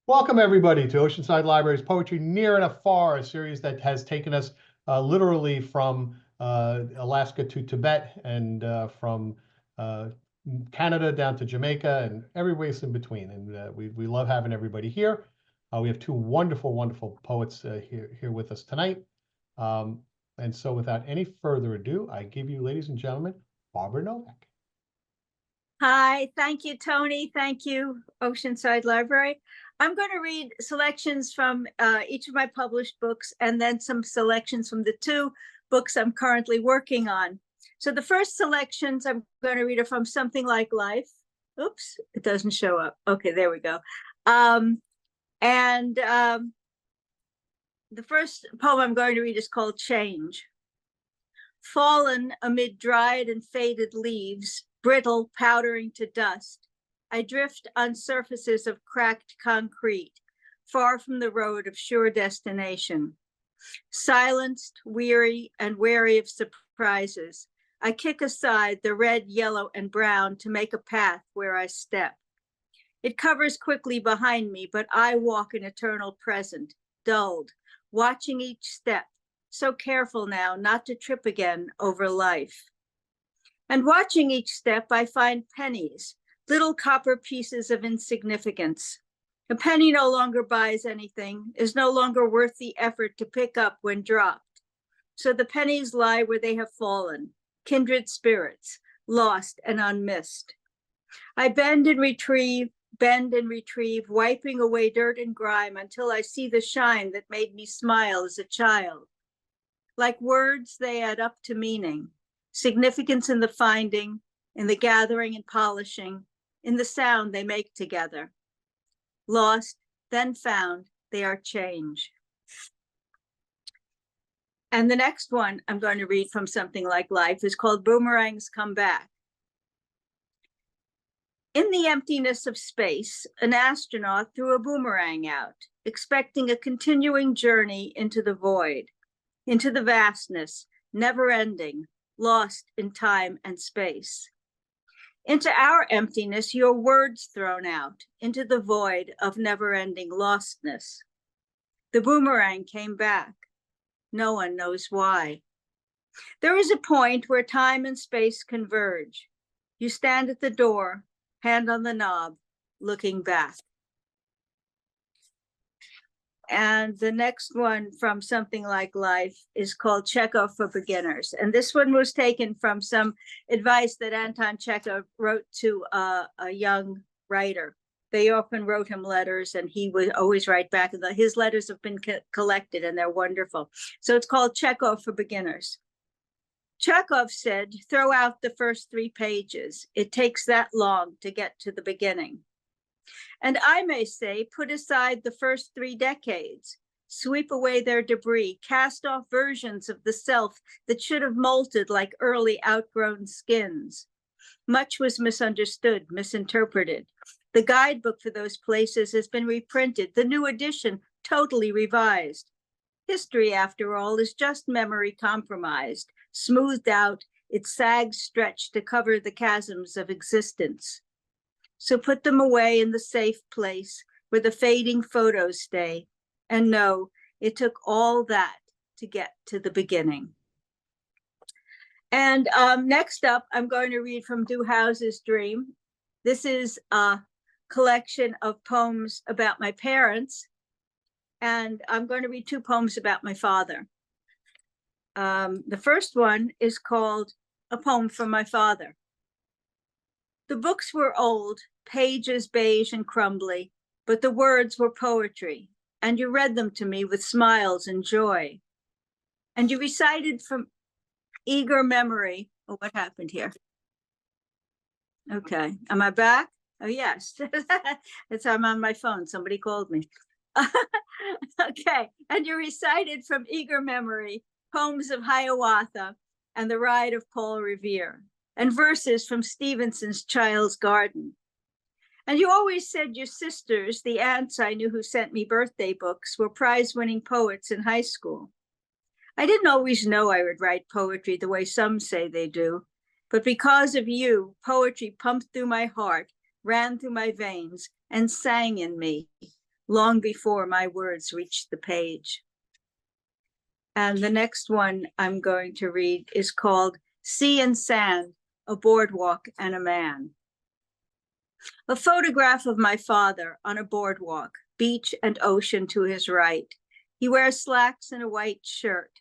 Welcome, everybody, to Oceanside Library's Poetry Near and Afar, a series that has taken us literally from Alaska to Tibet and from uh, Canada down to Jamaica and every place in between. And we love having everybody here. We have two wonderful, wonderful poets here with us tonight. Um, and so without any further ado, I give you, ladies and gentlemen, Barbara Novack. Hi, thank you, Tony. Thank you, Oceanside Library. I'm going to read selections from each of my published books and then some selections from the two books I'm currently working on. So the first selections I'm going to read are from Something Like Life. Oops, it doesn't show up. Okay, there we go. And the first poem I'm going to read is called Change. Fallen amid dried and faded leaves, brittle, powdering to dust, I drift on surfaces of cracked concrete, far from the road of sure destination. Silenced, weary, and wary of surprises, I kick aside the red, yellow, and brown to make a path where I step. It covers quickly behind me, but I walk in eternal present, dulled, watching each step, so careful now not to trip again over life. And watching each step, I find pennies, little copper pieces of insignificance. A penny no longer buys anything, is no longer worth the effort to pick up when dropped. So the pennies lie where they have fallen, kindred spirits, lost and unmissed. I bend and retrieve, wiping away dirt and grime until I see the shine that made me smile as a child. Like words, they add up to meaning, significance in the finding, in the gathering and polishing, in the sound they make together. Lost, then found, they are change. And the next one I'm going to read from Something Like Life is called Boomerangs Come Back. In the emptiness of space, an astronaut threw a boomerang out, expecting a continuing journey into the void, into the vastness, never ending, lost in time and space. Into our emptiness, your words thrown out, into the void of never ending lostness. The boomerang came back. No one knows why. There is a point where time and space converge. You stand at the door, hand on the knob, looking back. And the next one from Something Like Life is called Chekhov for Beginners. And this one was taken from some advice that Anton Chekhov wrote to a young writer. They often wrote him letters and he would always write back. His letters have been collected and they're wonderful. So it's called Chekhov for Beginners. Chekhov said, throw out the first 3 pages. It takes that long to get to the beginning. And I may say, put aside the first 3 decades, sweep away their debris, cast off versions of the self that should have molted like early outgrown skins. Much was misunderstood, misinterpreted. The guidebook for those places has been reprinted, the new edition totally revised. History, after all, is just memory compromised, smoothed out, its sags stretched to cover the chasms of existence. So put them away in the safe place where the fading photos stay. And know it took all that to get to the beginning. And next up, I'm going to read from Dewhouse's Dream. This is a collection of poems about my parents. And I'm going to read 2 poems about my father. The first one is called A Poem from My Father. The books were old, pages beige and crumbly, but the words were poetry, and you read them to me with smiles and joy. And you recited from eager memory. Oh, what happened here? Okay, am I back? Oh, yes. I'm on my phone. Somebody called me. Okay, and you recited from eager memory poems of Hiawatha and the Ride of Paul Revere, and verses from Stevenson's Child's Garden. And you always said your sisters, the aunts I knew who sent me birthday books, were prize-winning poets in high school. I didn't always know I would write poetry the way some say they do, but because of you, poetry pumped through my heart, ran through my veins, and sang in me, long before my words reached the page. And the next one I'm going to read is called Sea and Sand, a Boardwalk and a Man. A photograph of my father on a boardwalk, beach and ocean to his right. He wears slacks and a white shirt.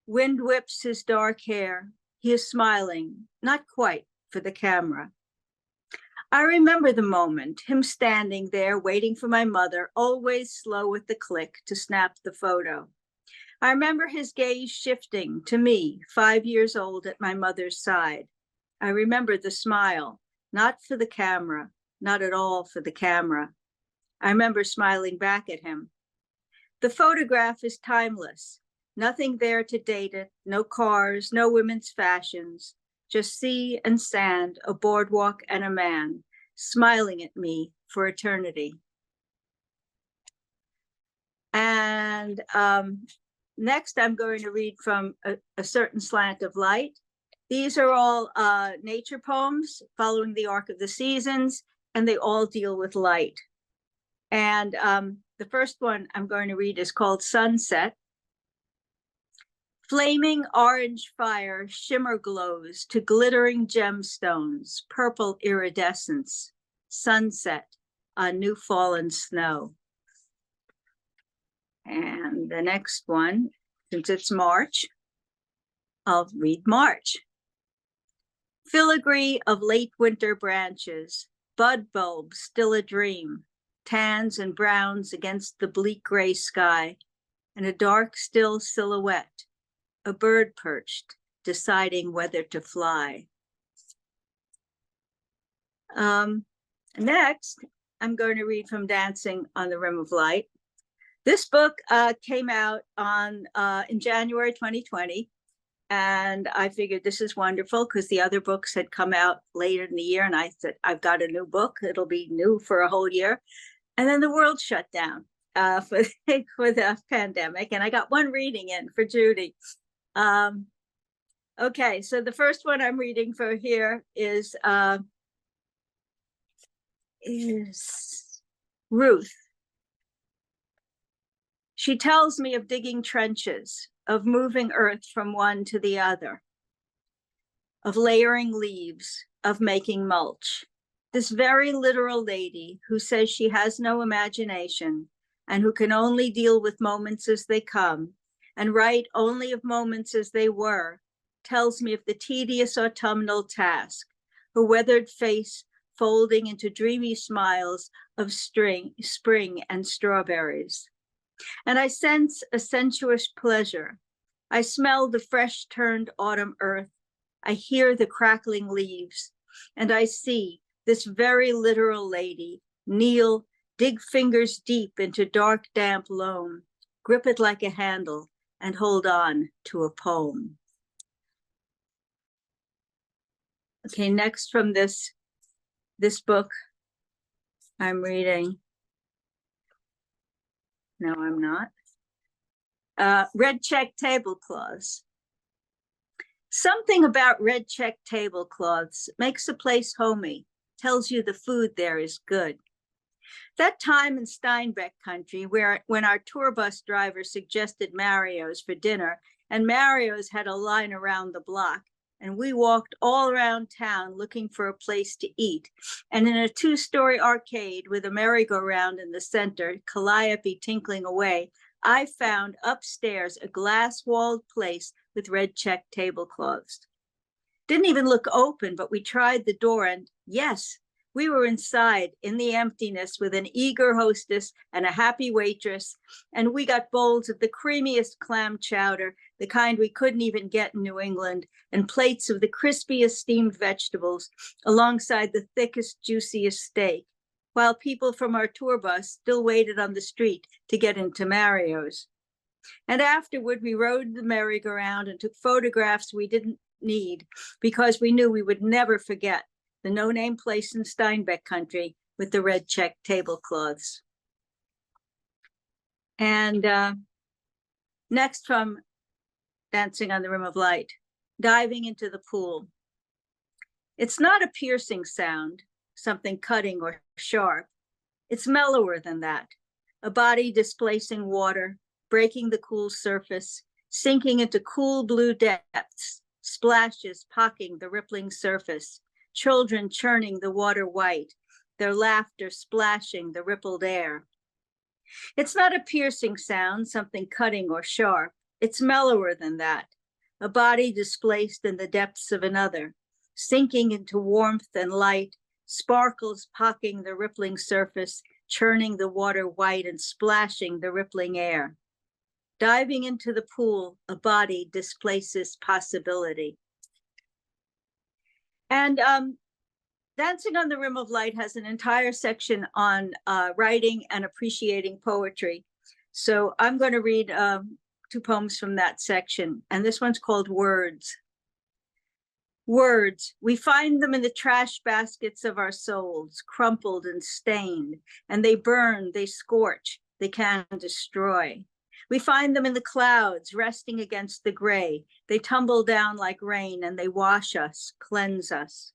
Wind whips his dark hair. He is smiling, not quite for the camera. I remember the moment, him standing there waiting for my mother, always slow with the click to snap the photo. I remember his gaze shifting to me, 5 years old at my mother's side. I remember the smile, not for the camera, not at all for the camera. I remember smiling back at him. The photograph is timeless. Nothing there to date it, no cars, no women's fashions, just sea and sand, a boardwalk and a man, smiling at me for eternity. And next, I'm going to read from a certain slant of light. These are all nature poems following the arc of the seasons, and they all deal with light. And the first one I'm going to read is called Sunset. Flaming orange fire shimmer glows to glittering gemstones, purple iridescence, sunset on new fallen snow. And the next one, since it's March, I'll read March. Filigree of late winter branches, bud bulbs still a dream, tans and browns against the bleak gray sky, and a dark still silhouette, a bird perched, deciding whether to fly. Next, I'm going to read from Dancing on the Rim of Light. This book came out in January 2020, and I figured this is wonderful because the other books had come out later in the year, and I said, I've got a new book. It'll be new for a whole year. And then the world shut down for the pandemic, and I got one reading in for Judy. Okay, so the first one I'm reading for here is Ruth. She tells me of digging trenches, of moving earth from one to the other, of layering leaves, of making mulch. This very literal lady who says she has no imagination and who can only deal with moments as they come and write only of moments as they were, tells me of the tedious autumnal task, her weathered face folding into dreamy smiles of spring and strawberries. And I sense a sensuous pleasure. I smell the fresh turned autumn earth. I hear the crackling leaves, and I see this very literal lady kneel, dig fingers deep into dark, damp loam, grip it like a handle, and hold on to a poem. Okay, next from this book I'm reading. No, I'm not. Red check tablecloths. Something about red check tablecloths makes a place homey, tells you the food there is good. That time in Steinbeck country when our tour bus driver suggested Mario's for dinner, and Mario's had a line around the block, and we walked all around town looking for a place to eat. And in a 2-story arcade with a merry-go-round in the center, calliope tinkling away, I found upstairs a glass-walled place with red check tablecloths. Didn't even look open, but we tried the door, and yes, we were inside in the emptiness with an eager hostess and a happy waitress, and we got bowls of the creamiest clam chowder, the kind we couldn't even get in New England, and plates of the crispiest steamed vegetables alongside the thickest, juiciest steak, while people from our tour bus still waited on the street to get into Mario's. And afterward, we rode the merry-go-round and took photographs we didn't need because we knew we would never forget the no-name place in Steinbeck country with the red check tablecloths. And next from Dancing on the Rim of Light, diving into the pool. It's not a piercing sound, something cutting or sharp. It's mellower than that, a body displacing water, breaking the cool surface, sinking into cool blue depths, splashes pocking the rippling surface, children churning the water white, their laughter splashing the rippled air. It's not a piercing sound, something cutting or sharp. It's mellower than that, a body displaced in the depths of another, sinking into warmth and light, sparkles pocking the rippling surface, churning the water white and splashing the rippling air. Diving into the pool, a body displaces possibility. And Dancing on the Rim of Light has an entire section on writing and appreciating poetry. So I'm going to read 2 poems from that section. And this one's called Words. Words, we find them in the trash baskets of our souls, crumpled and stained, and they burn, they scorch, they can destroy. We find them in the clouds, resting against the gray. They tumble down like rain and they wash us, cleanse us.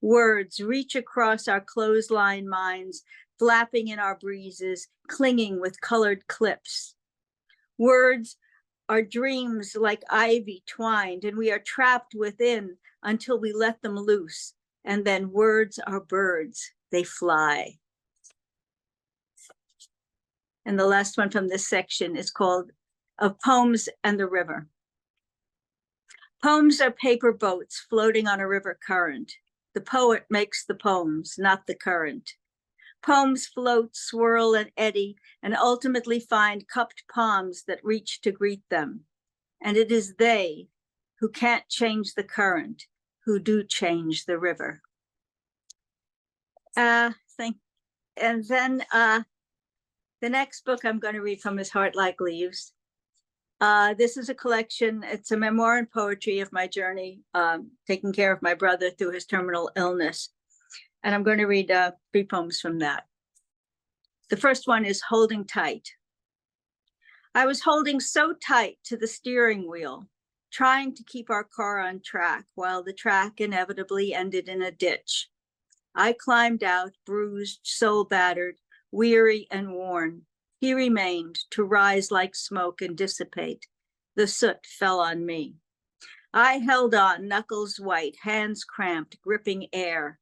Words reach across our clothesline minds, flapping in our breezes, clinging with colored clips. Words are dreams like ivy twined, and we are trapped within until we let them loose. And then words are birds, they fly. And the last one from this section is called Of Poems and the River. Poems are paper boats floating on a river current. The poet makes the poems, not the current. Poems float, swirl, and eddy, and ultimately find cupped palms that reach to greet them. And it is they who can't change the current, who do change the river. And then the next book I'm going to read from is Heart Like Leaves. This is a collection, it's a memoir and poetry of my journey, taking care of my brother through his terminal illness. And I'm going to read 3 poems from that. The first one is Holding Tight. I was holding so tight to the steering wheel, trying to keep our car on track while the track inevitably ended in a ditch. I climbed out, bruised, soul battered, weary and worn. He remained to rise like smoke and dissipate. The soot fell on me. I held on, knuckles white, hands cramped, gripping air.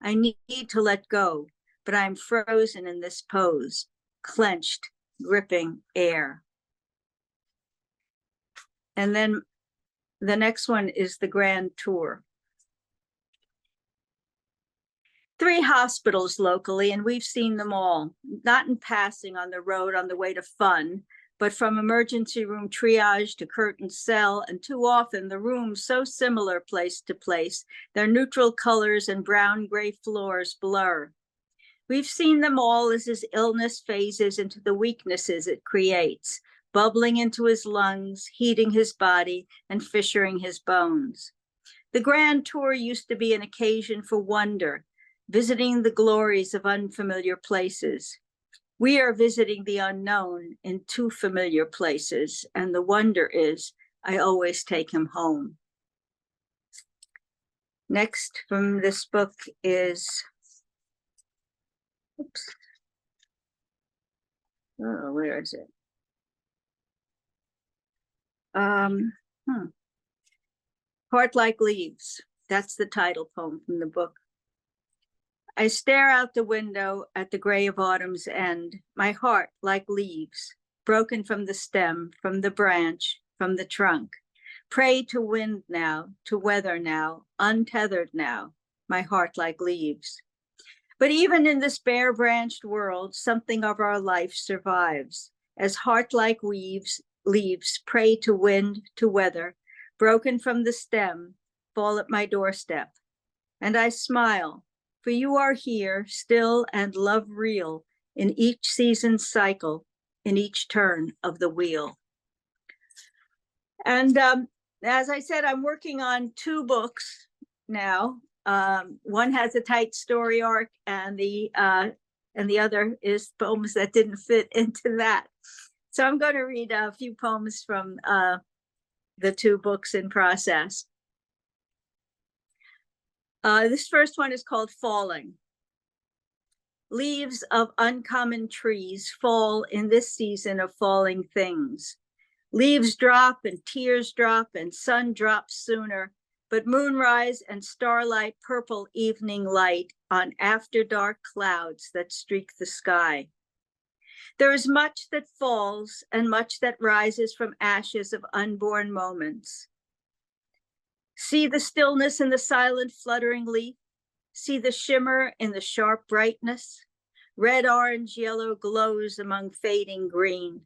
I need to let go, but I'm frozen in this pose, clenched, gripping air. And then the next one is The Grand Tour. 3 hospitals locally, and we've seen them all, not in passing on the road on the way to fun, but from emergency room triage to curtained cell, and too often the rooms so similar place to place, their neutral colors and brown-gray floors blur. We've seen them all as his illness phases into the weaknesses it creates, bubbling into his lungs, heating his body, and fissuring his bones. The Grand Tour used to be an occasion for wonder, visiting the glories of unfamiliar places. We are visiting the unknown in 2 familiar places, and the wonder is, I always take him home. Next from this book is, where is it? Heart Like Leaves. That's the title poem from the book. I stare out the window at the gray of autumn's end, my heart like leaves, broken from the stem, from the branch, from the trunk. Prey to wind now, to weather now, untethered now, my heart like leaves. But even in this bare-branched world, something of our life survives, as heart-like leaves prey to wind, to weather, broken from the stem, fall at my doorstep. And I smile, for you are here, still and love real, in each season's cycle, in each turn of the wheel. And as I said, I'm working on 2 books now. One has a tight story arc, and the other is poems that didn't fit into that. So I'm going to read a few poems from the 2 books in process. This first one is called Falling. Leaves of uncommon trees fall in this season of falling things. Leaves drop and tears drop and sun drops sooner, but moonrise and starlight purple evening light on after dark clouds that streak the sky. There is much that falls and much that rises from ashes of unborn moments. See the stillness in the silent fluttering leaf. See the shimmer in the sharp brightness. Red, orange, yellow glows among fading green.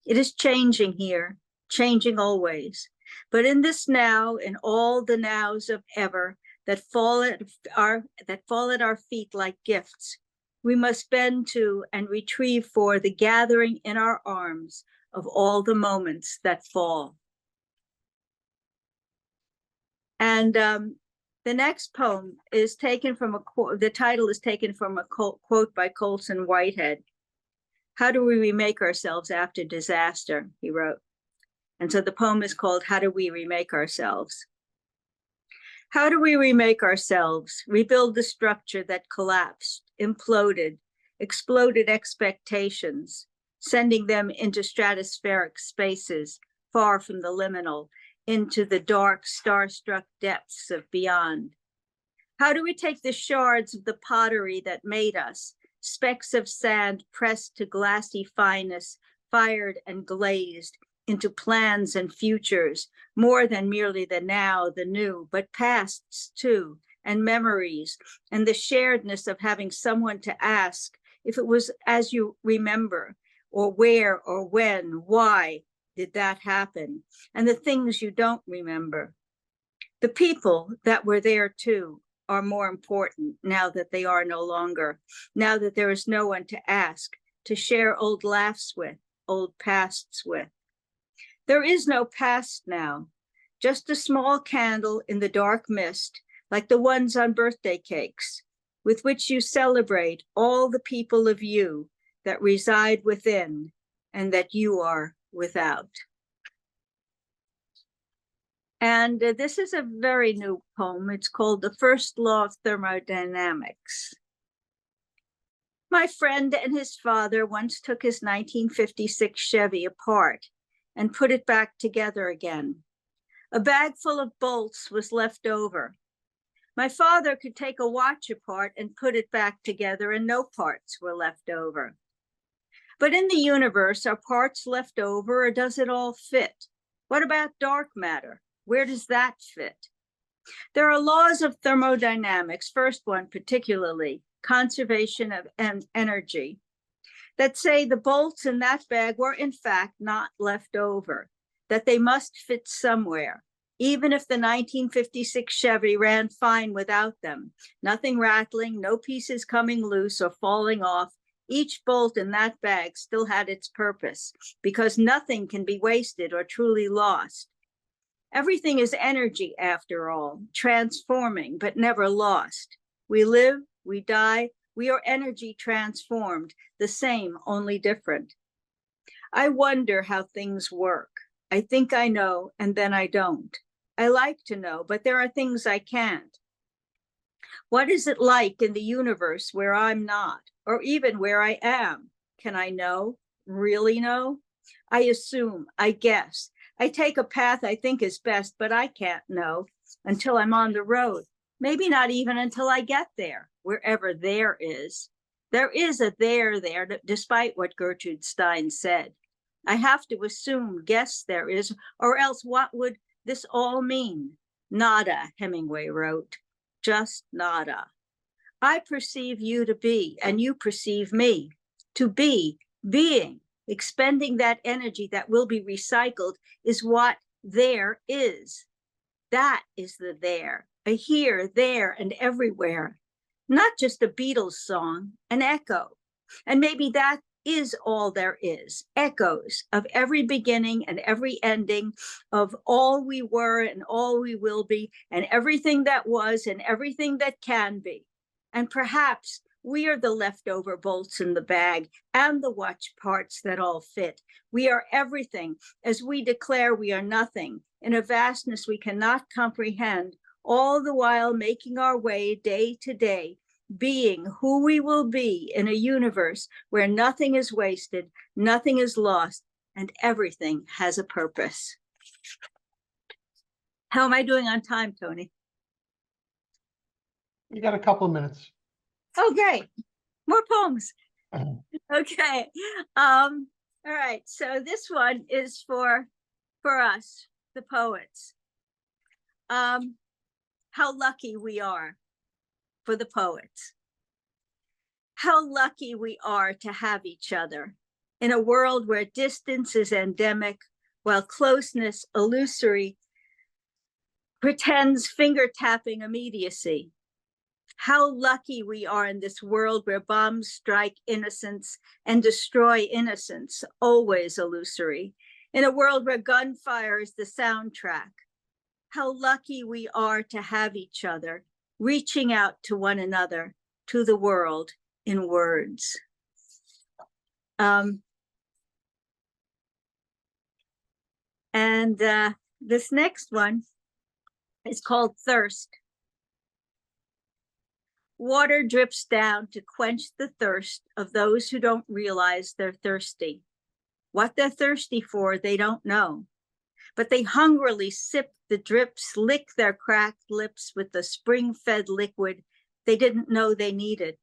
It is changing here, changing always. But in this now, in all the nows of ever that fall at our feet like gifts, we must bend to and retrieve for the gathering in our arms of all the moments that fall. And the next poem is taken from a quote. The title is taken from a quote by Colson Whitehead. How do we remake ourselves after disaster? He wrote. And so the poem is called How Do We Remake Ourselves? How do we remake ourselves, rebuild the structure that collapsed, imploded, exploded expectations, sending them into stratospheric spaces far from the liminal, into the dark, star-struck depths of beyond? How do we take the shards of the pottery that made us, specks of sand pressed to glassy fineness, fired and glazed, into plans and futures, more than merely the now, the new, but pasts too, and memories, and the sharedness of having someone to ask if it was as you remember, or where, or when, why did that happen, and the things you don't remember. The people that were there too are more important now that they are no longer, now that there is no one to ask, to share old laughs with, old pasts with. There is no past now, just a small candle in the dark mist, like the ones on birthday cakes, with which you celebrate all the people of you that reside within and that you are without. And this is a very new poem. It's called The First Law of Thermodynamics. My friend and his father once took his 1956 Chevy apart and put it back together again. A bag full of bolts was left over. My father could take a watch apart and put it back together, and no parts were left over. But in the universe, are parts left over, or does it all fit? What about dark matter? Where does that fit? There are laws of thermodynamics, first one particularly, conservation of energy, that say the bolts in that bag were in fact not left over, that they must fit somewhere, even if the 1956 Chevy ran fine without them, nothing rattling, no pieces coming loose or falling off. Each bolt in that bag still had its purpose, because nothing can be wasted or truly lost. Everything is energy, after all, transforming, but never lost. We live, we die, we are energy transformed, the same, only different. I wonder how things work. I think I know, and then I don't. I like to know, but there are things I can't. What is it like in the universe where I'm not, or even where I am? Can I know, really know? I assume, I guess. I take a path I think is best, but I can't know until I'm on the road. Maybe not even until I get there, wherever there is. There is a there, despite what Gertrude Stein said. I have to assume, guess there is, or else what would this all mean? Nada, Hemingway wrote, just nada. I perceive you to be, and you perceive me to be, being, expending that energy that will be recycled is what there is. That is the there, a here, there, and everywhere. Not just a Beatles song, an echo. And maybe that is all there is, echoes of every beginning and every ending, of all we were and all we will be, and everything that was and everything that can be. And perhaps we are the leftover bolts in the bag and the watch parts that all fit. We are everything as we declare we are nothing in a vastness we cannot comprehend, all the while making our way day to day, being who we will be in a universe where nothing is wasted, nothing is lost, and everything has a purpose. How am I doing on time, Tony? You got a couple of minutes. Oh, great. More poems. Okay. All right. So this one is for us, the poets. How lucky we are, for the poets. How lucky we are to have each other in a world where distance is endemic, while closeness, illusory, pretends finger-tapping immediacy. How lucky we are in this world where bombs strike innocence and destroy innocence, always illusory. In a world where gunfire is the soundtrack. How lucky we are to have each other, reaching out to one another, to the world in words. This next one is called Thirst. Water drips down to quench the thirst of those who don't realize they're thirsty. What they're thirsty for, they don't know. But they hungrily sip the drips, lick their cracked lips with the spring-fed liquid they didn't know they needed.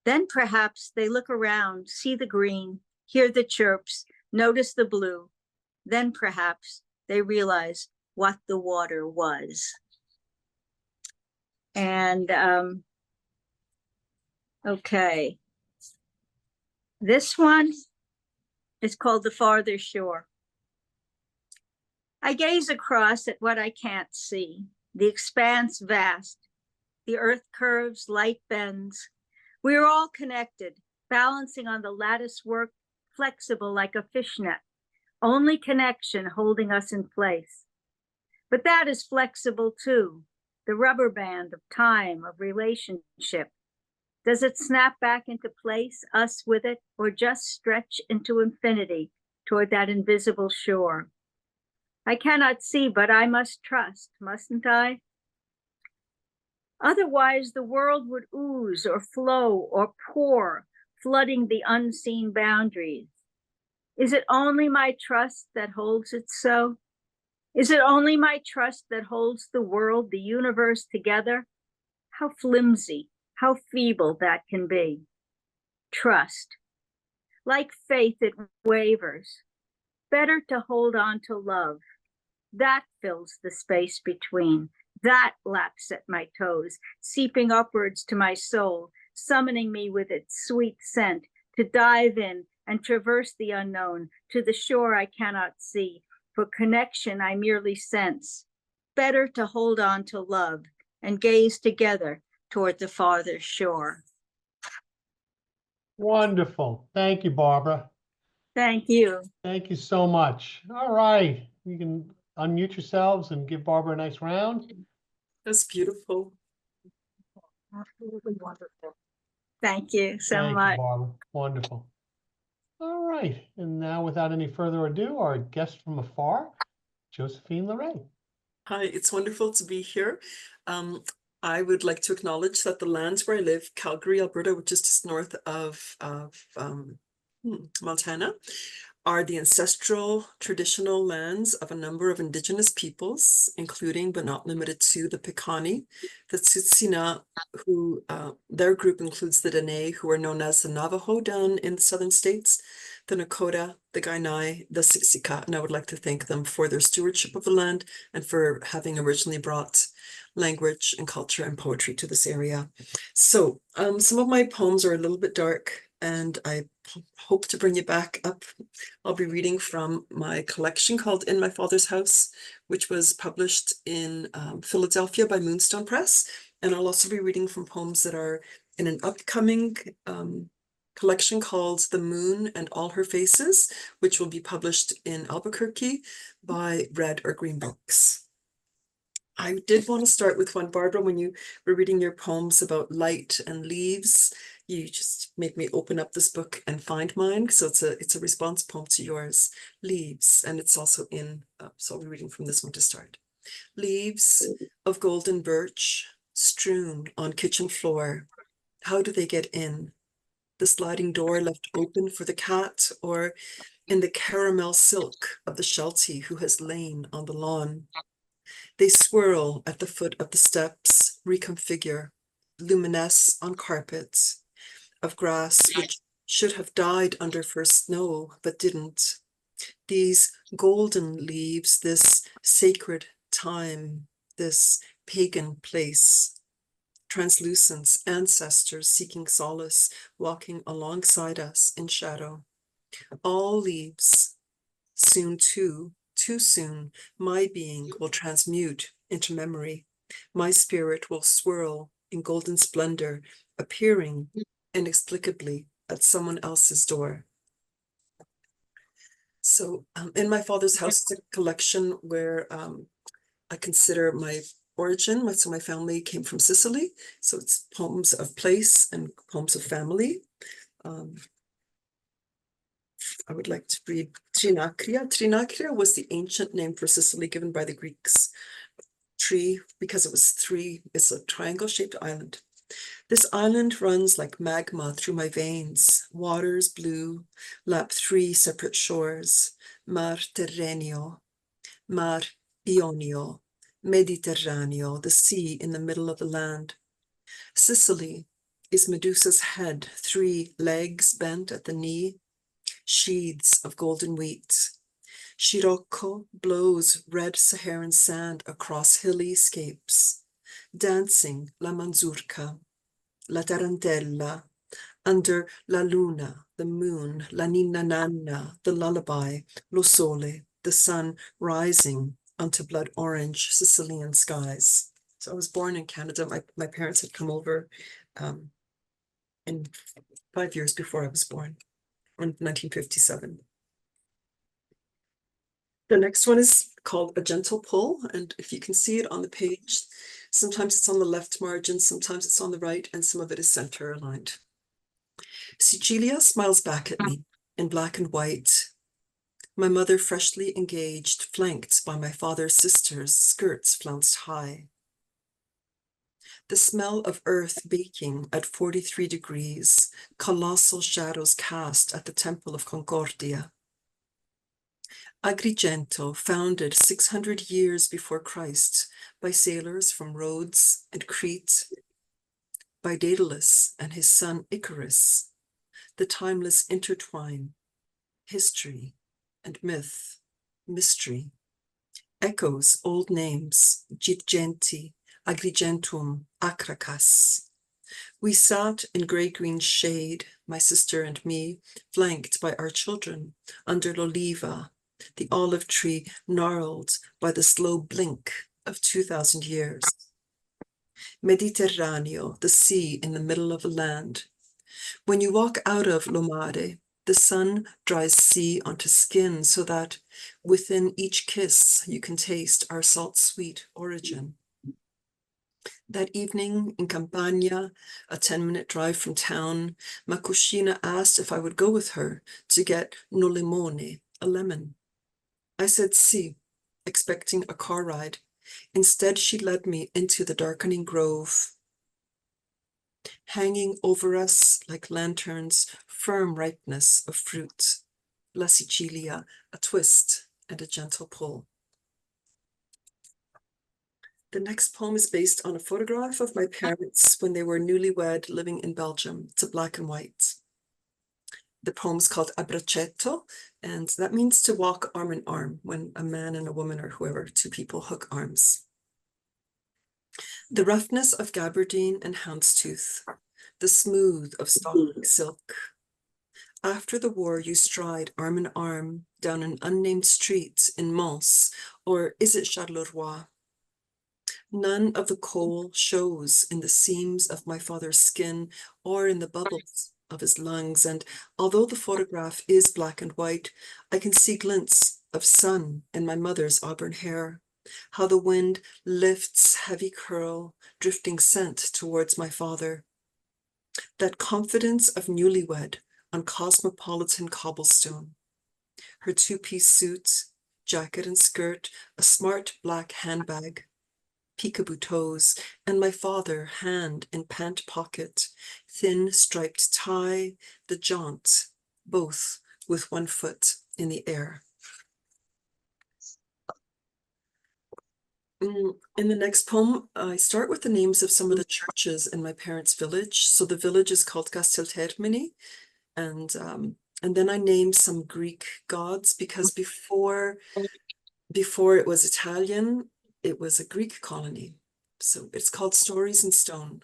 Then perhaps they look around, see the green, hear the chirps, notice the blue. Then perhaps they realize what the water was. And okay, this one is called The Farther Shore. I gaze across at what I can't see, the expanse vast, the earth curves, light bends. We are all connected, balancing on the lattice work, flexible like a fishnet, only connection holding us in place. But that is flexible too, the rubber band of time, of relationship. Does it snap back into place, us with it, or just stretch into infinity toward that invisible shore? I cannot see, but I must trust, mustn't I? Otherwise, the world would ooze or flow or pour, flooding the unseen boundaries. Is it only my trust that holds it so? Is it only my trust that holds the world, the universe together? How flimsy, how feeble that can be. Trust. Like faith, it wavers. Better to hold on to love. That fills the space between. That laps at my toes, seeping upwards to my soul, summoning me with its sweet scent to dive in and traverse the unknown to the shore I cannot see. For connection I merely sense. Better to hold on to love and gaze together toward the farther shore. Wonderful. Thank you, Barbara. Thank you. Thank you so much. All right. You can unmute yourselves and give Barbara a nice round. That's beautiful. Absolutely wonderful. Thank you so Thank much. you, Barbara. Wonderful. All right. And now, without any further ado, our guest from afar, Josephine Larray. Hi, it's wonderful to be here. I would like to acknowledge that the lands where I live, Calgary, Alberta, which is just north of Montana, are the ancestral traditional lands of a number of Indigenous peoples, including but not limited to the Piikani, the Tsuut'ina, who their group includes the Dene, who are known as the Navajo down in the southern states, the Nakota, the Kainai, the Siksika, and I would like to thank them for their stewardship of the land and for having originally brought language and culture and poetry to this area. So some of my poems are a little bit dark, and I hope to bring you back up. I'll be reading from my collection called In My Father's House, which was published in Philadelphia by Moonstone Press. And I'll also be reading from poems that are in an upcoming collection called The Moon and All Her Faces, which will be published in Albuquerque by Red or Green Books. I did want to start with one, Barbara, when you were reading your poems about light and leaves. You just made me open up this book and find mine. So it's a response poem to yours, Leaves, and it's also in, so I'll be reading from this one to start. Leaves of golden birch strewn on kitchen floor, How do they get in? The sliding door left open for the cat, or in the caramel silk of the Sheltie who has lain on the lawn? They swirl at the foot of the steps, reconfigure, luminesce on carpets of grass which should have died under first snow, but didn't. These golden leaves, this sacred time, this pagan place, translucence, ancestors seeking solace, walking alongside us in shadow. All leaves, soon too soon, my being will transmute into memory. My spirit will swirl in golden splendor, appearing inexplicably at someone else's door. So in my father's house, it's a collection where I consider my origin. So my family came from Sicily. So it's poems of place and poems of family. I would like to read Trinakria. Trinakria was the ancient name for Sicily given by the Greeks. Tree, because it was three, it's a triangle-shaped island. This island runs like magma through my veins. Waters blue, lap three separate shores. Mar Terraneo, Mar Ionio, Mediterraneo, the sea in the middle of the land. Sicily is Medusa's head, three legs bent at the knee, sheaths of golden wheat. Scirocco blows red Saharan sand across hilly scapes, dancing la manzurka, la tarantella, under la luna, the moon, la ninna nanna, the lullaby, lo sole, the sun rising onto blood orange Sicilian skies. So I was born in Canada. My parents had come over in 5 years before I was born, in 1957. The next one is called A Gentle Pull, and if you can see it on the page, sometimes it's on the left margin, sometimes it's on the right, and some of it is center aligned. Sicilia smiles back at me in black and white. My mother freshly engaged, flanked by my father's sisters, skirts flounced high. The smell of earth baking at 43 degrees, colossal shadows cast at the Temple of Concordia. Agrigento, founded 600 years before Christ by sailors from Rhodes and Crete, by Daedalus and his son Icarus, the timeless intertwine, history and myth, mystery, echoes old names, Gitgenti, Agrigentum, Acracas. We sat in gray-green shade, my sister and me, flanked by our children, under l'oliva, the olive tree gnarled by the slow blink of 2,000 years. Mediterraneo, the sea in the middle of the land. When you walk out of Lomare, the sun dries sea onto skin so that within each kiss you can taste our salt-sweet origin. That evening in Campania, a 10-minute drive from town, Makushina asked if I would go with her to get no limone, a lemon. I said si, expecting a car ride. Instead, she led me into the darkening grove. Hanging over us like lanterns, firm ripeness of fruit. La Sicilia, a twist and a gentle pull. The next poem is based on a photograph of my parents when they were newlywed living in Belgium. It's a black and white. The poem is called Abbracetto, and that means to walk arm in arm when a man and a woman or whoever, two people, hook arms. The roughness of gabardine and houndstooth, the smooth of stalking silk. After the war, you stride arm in arm down an unnamed street in Mons, or is it Charleroi? None of the coal shows in the seams of my father's skin or in the bubbles of his lungs, and although the photograph is black and white, I can see glints of sun in my mother's auburn hair, how the wind lifts heavy curl, drifting scent towards my father. That confidence of newlywed on cosmopolitan cobblestone. Her two-piece suit, jacket and skirt, a smart black handbag. peekaboo toes, and my father, hand in pant pocket, thin striped tie, the jaunt, both with one foot in the air. In the next poem, I start with the names of some of the churches in my parents' village. So the village is called Casteltermini, and then I named some Greek gods because before it was Italian, it was a Greek colony. So it's called Stories in Stone.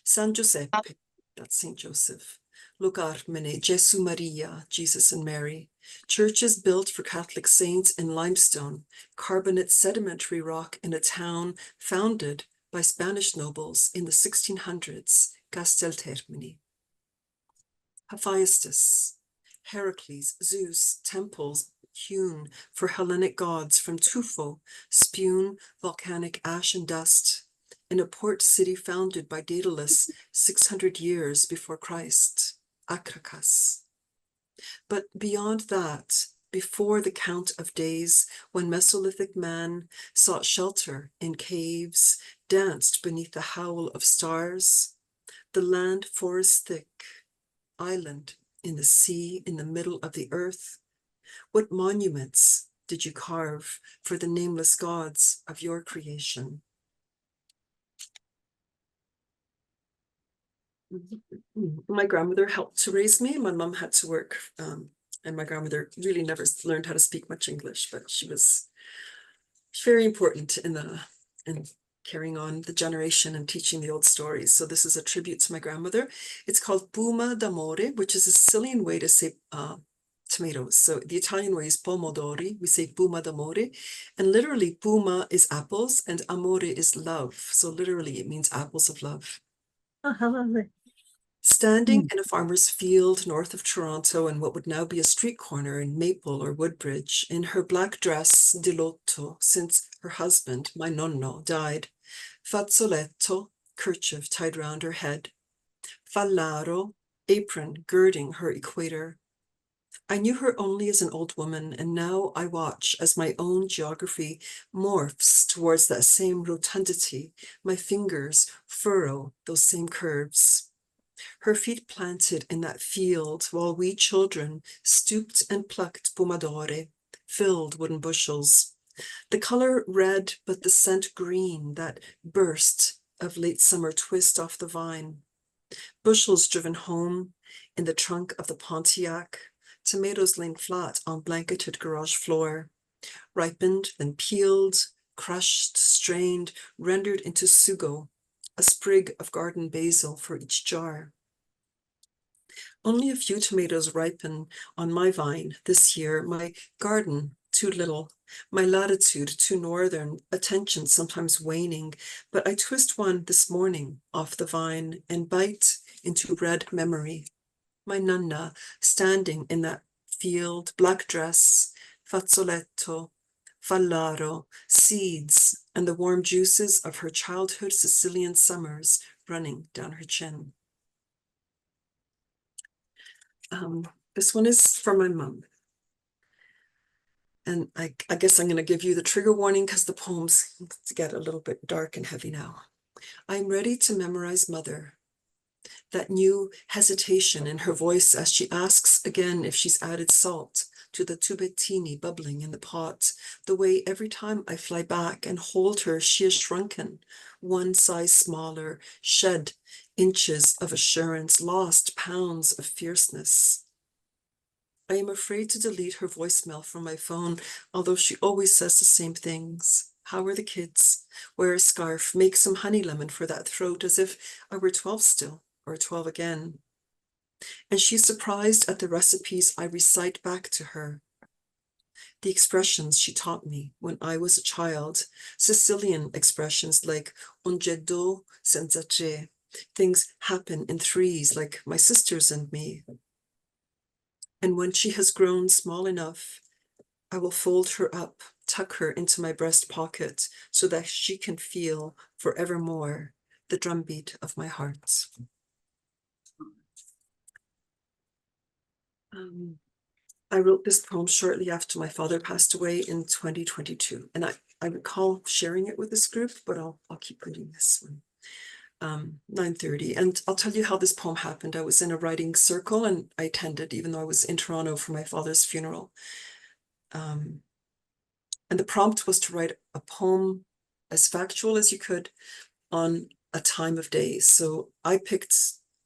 San Giuseppe, that's Saint Joseph. Lucarmene, Gesù Maria, Jesus and Mary. Churches built for Catholic saints in limestone, carbonate sedimentary rock in a town founded by Spanish nobles in the 1600s, Casteltermini. Hephaestus, Heracles, Zeus, temples hewn for Hellenic gods from Tufo, spewed volcanic ash and dust, in a port city founded by Daedalus 600 years before Christ, Akrakas. But beyond that, before the count of days, when Mesolithic man sought shelter in caves, danced beneath the howl of stars, the land forest thick, island in the sea, in the middle of the earth, what monuments did you carve for the nameless gods of your creation? My grandmother helped to raise me. My mom had to work, and my grandmother really never learned how to speak much English, but she was very important in carrying on the generation and teaching the old stories. So this is a tribute to my grandmother. It's called Puma d'amore, which is a Sicilian way to say tomatoes. So the Italian way is pomodori. We say Puma d'amore, and literally Puma is apples and amore is love. So literally it means apples of love. Oh, how lovely. Standing in a farmer's field north of Toronto in what would now be a street corner in Maple or Woodbridge, in her black dress di lotto, since her husband, my nonno, died, fazzoletto, kerchief tied round her head, fallaro, apron girding her equator. I knew her only as an old woman, and now I watch as my own geography morphs towards that same rotundity. My fingers furrow those same curves. Her feet planted in that field while we children stooped and plucked pomodori, filled wooden bushels. The color red, but the scent green, that burst of late summer twist off the vine. Bushels driven home in the trunk of the Pontiac, tomatoes laying flat on blanketed garage floor, ripened, then peeled, crushed, strained, rendered into sugo, a sprig of garden basil for each jar. Only a few tomatoes ripen on my vine this year, my garden too little, my latitude too northern, attention sometimes waning, but I twist one this morning off the vine and bite into red memory. My nonna standing in that field, black dress, fazzoletto, fallaro, seeds, and the warm juices of her childhood Sicilian summers running down her chin. This one is from my mom. And I guess I'm going to give you the trigger warning because the poems get a little bit dark and heavy now. I'm ready to memorize mother. That new hesitation in her voice as she asks again if she's added salt to the tubettini bubbling in the pot. The way every time I fly back and hold her, she is shrunken, one size smaller, shed inches of assurance, lost pounds of fierceness. I am afraid to delete her voicemail from my phone, although she always says the same things. How are the kids? Wear a scarf, make some honey lemon for that throat, as if I were 12 still, or 12 again. And she's surprised at the recipes I recite back to her. The expressions she taught me when I was a child, Sicilian expressions like un jeddo senza tre, things happen in threes like my sisters and me. And when she has grown small enough, I will fold her up, tuck her into my breast pocket so that she can feel forevermore the drumbeat of my heart. I wrote this poem shortly after my father passed away in 2022. And I recall sharing it with this group, but I'll keep reading this one. 9:30, and I'll tell you how this poem happened. I was in a writing circle and I attended, even though I was in Toronto for my father's funeral. And the prompt was to write a poem as factual as you could on a time of day. So I picked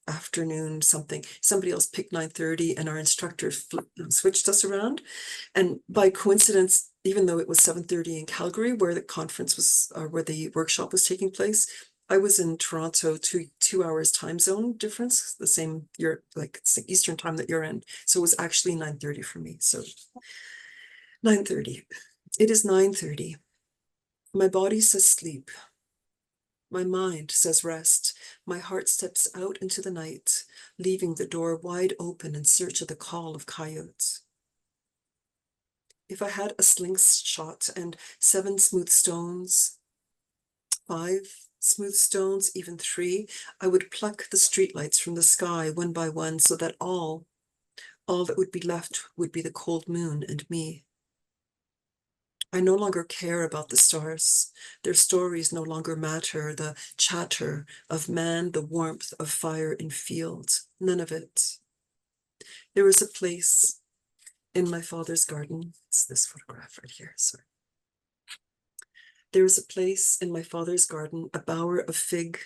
afternoon something, somebody else picked 9:30, and our instructor switched us around. And by coincidence, even though it was 7:30 in Calgary, where the conference was, or where the workshop was taking place, I was in Toronto, two hours time zone difference, the same, you're like, it's the Eastern time that you're in. So it was actually 9:30 for me. So 9:30. It is 9:30. My body says sleep. My mind says rest. My heart steps out into the night, leaving the door wide open in search of the call of coyotes. If I had a slingshot and 7 smooth stones, 5 smooth stones, even 3, I would pluck the streetlights from the sky one by one, so that all that would be left would be the cold moon and me. I no longer care about the stars. Their stories no longer matter. The chatter of man, the warmth of fire in fields, none of it. There is a place in my father's garden. It's this photograph right here, sorry. There is a place in my father's garden, a bower of fig,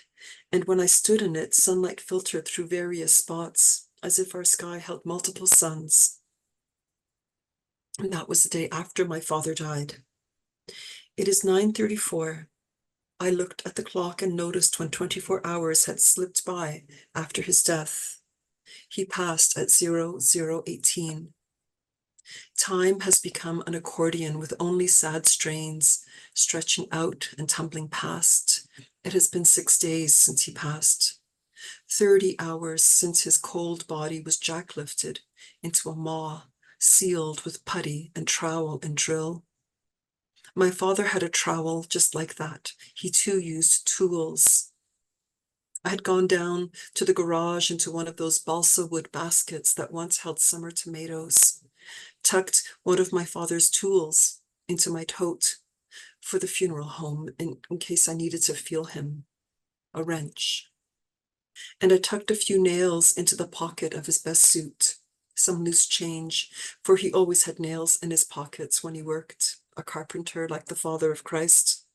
and when I stood in it, sunlight filtered through various spots, as if our sky held multiple suns. And that was the day after my father died. It is 9:34. I looked at the clock and noticed when 24 hours had slipped by after his death. He passed at 00:18. Time has become an accordion with only sad strains, stretching out and tumbling past. It has been 6 days since he passed. 30 hours since his cold body was jacklifted into a maw, sealed with putty and trowel and drill. My father had a trowel just like that. He too used tools. I had gone down to the garage into one of those balsa wood baskets that once held summer tomatoes, tucked one of my father's tools into my tote for the funeral home in case I needed to feel him, a wrench. And I tucked a few nails into the pocket of his best suit, some loose change, for he always had nails in his pockets when he worked, a carpenter like the Father of Christ.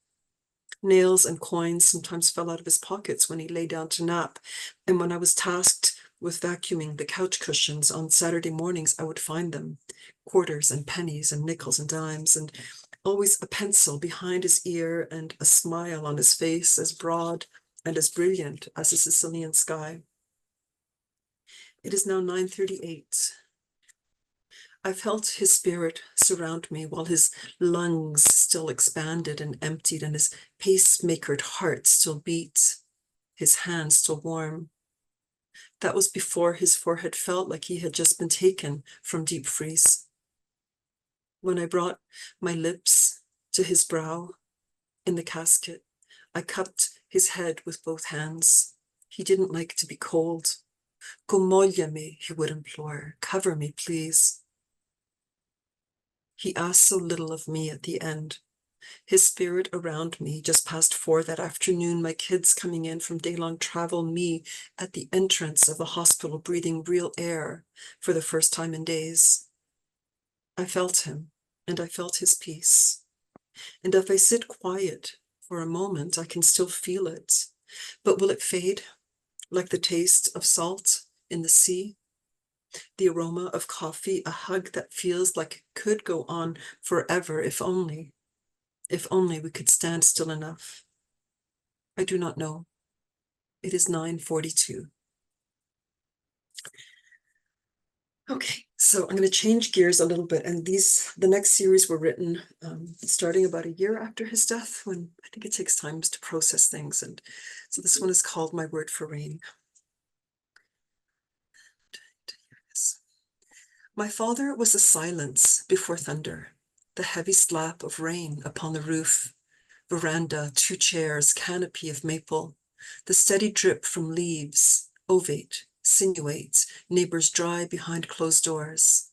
Nails and coins sometimes fell out of his pockets when he lay down to nap, and when I was tasked with vacuuming the couch cushions on Saturday mornings, I would find them, quarters and pennies and nickels and dimes, and always a pencil behind his ear and a smile on his face as broad and as brilliant as the Sicilian sky. It is now 9:38. I felt his spirit surround me while his lungs still expanded and emptied and his pacemakered heart still beat, his hands still warm. That was before his forehead felt like he had just been taken from deep freeze. When I brought my lips to his brow in the casket, I cupped his head with both hands. He didn't like to be cold. Comogliami, he would implore. Cover me, please. He asked so little of me at the end. His spirit around me just past 4 that afternoon, my kids coming in from day-long travel, me at the entrance of the hospital breathing real air for the first time in days. I felt him, and I felt his peace. And if I sit quiet for a moment, I can still feel it. But will it fade like the taste of salt in the sea? The aroma of coffee, a hug that feels like it could go on forever if only we could stand still enough. I do not know. It is 9:42. Okay, so I'm going to change gears a little bit, and the next series were written starting about a year after his death, when I think it takes time to process things, and so this one is called My Word for Rain. My father was a silence before thunder, the heavy slap of rain upon the roof, veranda, 2 chairs, canopy of maple, the steady drip from leaves, ovate, sinuates, neighbors dry behind closed doors.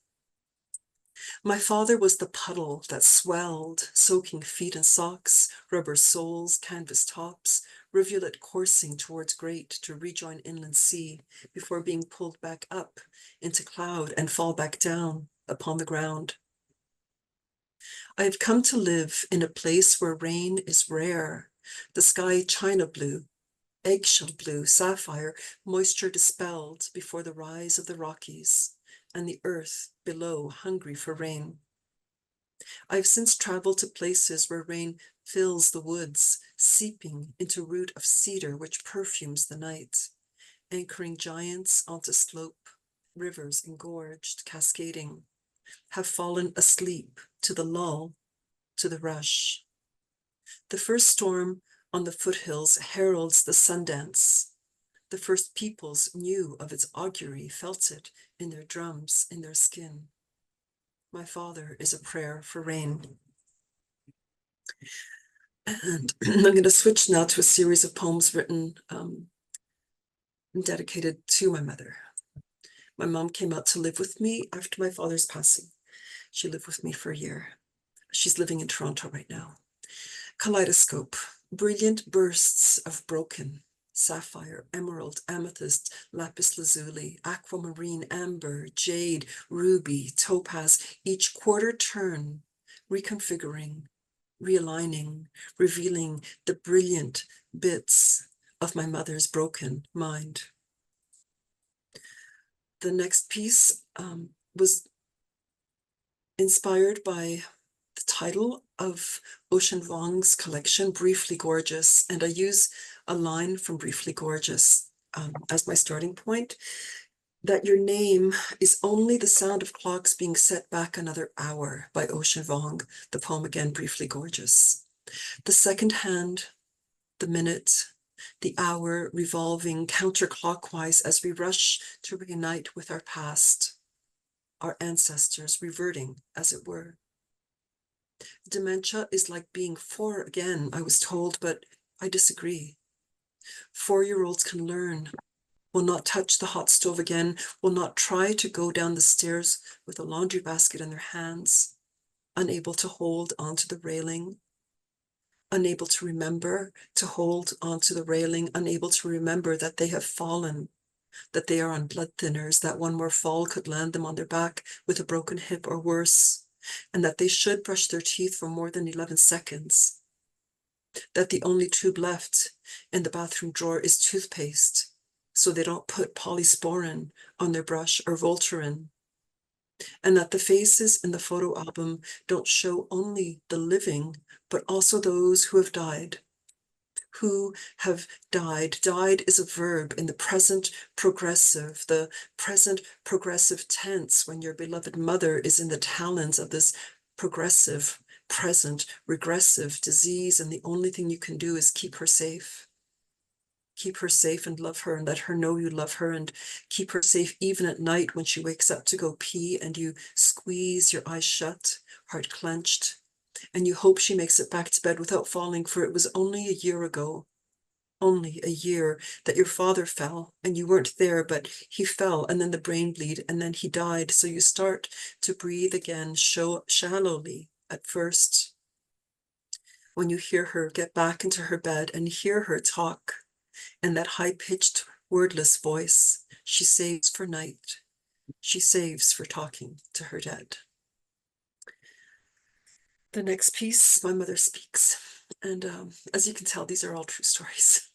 My father was the puddle that swelled, soaking feet and socks, rubber soles, canvas tops, rivulet coursing towards great to rejoin inland sea before being pulled back up into cloud and fall back down upon the ground. I have come to live in a place where rain is rare, the sky china blue, eggshell blue, sapphire, moisture dispelled before the rise of the Rockies, and the earth below hungry for rain. I've since traveled to places where rain fills the woods, seeping into root of cedar which perfumes the night, anchoring giants onto slope, rivers engorged, cascading, have fallen asleep to the lull, to the rush. The first storm on the foothills heralds the Sundance. The first peoples knew of its augury, felt it in their drums, in their skin. My father is a prayer for rain. And I'm going to switch now to a series of poems written and dedicated to my mother. My mom came out to live with me after my father's passing. She lived with me for a year. She's living in Toronto right now. Kaleidoscope, brilliant bursts of broken, sapphire, emerald, amethyst, lapis lazuli, aquamarine, amber, jade, ruby, topaz, each quarter turn, reconfiguring, realigning, revealing the brilliant bits of my mother's broken mind. The next piece was inspired by the title of Ocean Vuong's collection, Briefly Gorgeous, and I use a line from Briefly Gorgeous as my starting point, that your name is only the sound of clocks being set back another hour, by Ocean Vuong, the poem again, Briefly Gorgeous. The second hand, the minute, the hour revolving counterclockwise as we rush to reunite with our past, our ancestors reverting, as it were. Dementia is like being 4 again, I was told, but I disagree. 4-year-olds can learn, will not touch the hot stove again, will not try to go down the stairs with a laundry basket in their hands, unable to hold onto the railing, unable to remember to hold onto the railing, unable to remember that they have fallen, that they are on blood thinners, that one more fall could land them on their back with a broken hip or worse, and that they should brush their teeth for more than 11 seconds, that the only tube left in the bathroom drawer is toothpaste, so they don't put polysporin on their brush or Voltaren, and that the faces in the photo album don't show only the living, but also those who have died. Who have died. Died is a verb in the present progressive tense when your beloved mother is in the talons of this progressive, present, regressive disease, and the only thing you can do is keep her safe. Keep her safe and love her and let her know you love her, and keep her safe even at night when she wakes up to go pee and you squeeze your eyes shut, heart clenched, and you hope she makes it back to bed without falling, for it was only a year ago, only a year, that your father fell, and you weren't there, but he fell, and then the brain bleed, and then he died. So you start to breathe again, shallowly at first. When you hear her get back into her bed and hear her talk, and that high-pitched, wordless voice, she saves for night. She saves for talking to her dead. The next piece, my mother speaks. And as you can tell, these are all true stories.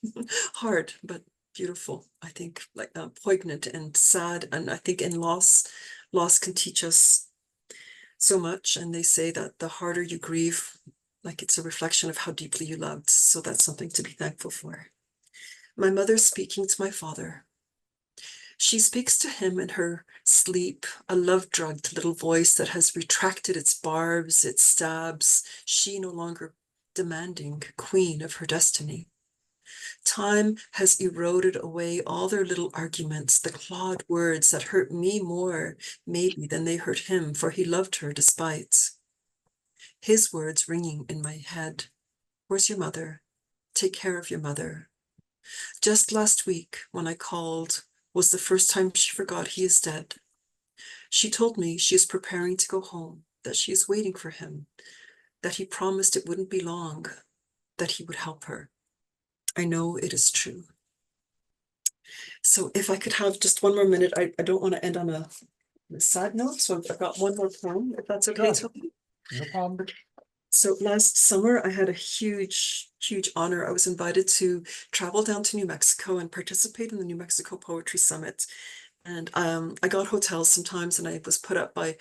Hard, but beautiful. I think like poignant and sad. And I think in loss can teach us so much. And they say that the harder you grieve, like it's a reflection of how deeply you loved. So that's something to be thankful for. My mother speaking to my father. She speaks to him in her sleep, a love-drugged little voice that has retracted its barbs, its stabs, she no longer demanding, queen of her destiny. Time has eroded away all their little arguments, the clawed words that hurt me more, maybe, than they hurt him, for he loved her despite. His words ringing in my head. Where's your mother? Take care of your mother. Just last week, when I called, was the first time she forgot he is dead. She told me she is preparing to go home, that she is waiting for him, that he promised it wouldn't be long, that he would help her. I know it is true. So if I could have just one more minute, I don't want to end on a sad note, so I've got one more poem, if that's okay, Sure. Toby. No problem. So last summer, I had a huge honor. I was invited to travel down to New Mexico and participate in the New Mexico Poetry Summit. And I got hotels sometimes, and I was put up by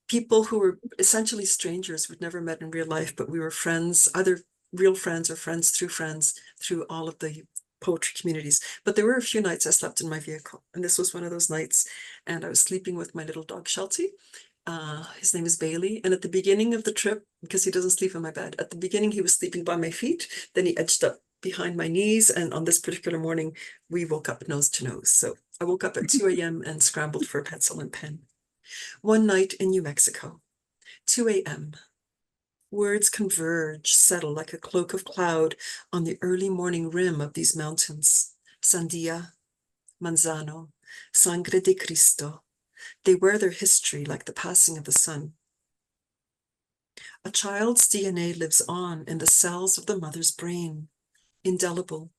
people who were essentially strangers we'd never met in real life, but we were friends, either real friends or friends through all of the poetry communities. But there were a few nights I slept in my vehicle, and this was one of those nights. And I was sleeping with my little dog Sheltie. His name is Bailey. And at the beginning of the trip, because he doesn't sleep in my bed, at the beginning he was sleeping by my feet, then he edged up behind my knees. And on this particular morning, we woke up nose to nose. So I woke up at 2 a.m. and scrambled for a pencil and pen. One night in New Mexico, 2 a.m. Words converge, settle like a cloak of cloud on the early morning rim of these mountains. Sandia, Manzano, Sangre de Cristo. They wear their history like the passing of the sun. A child's DNA lives on in the cells of the mother's brain, indelible.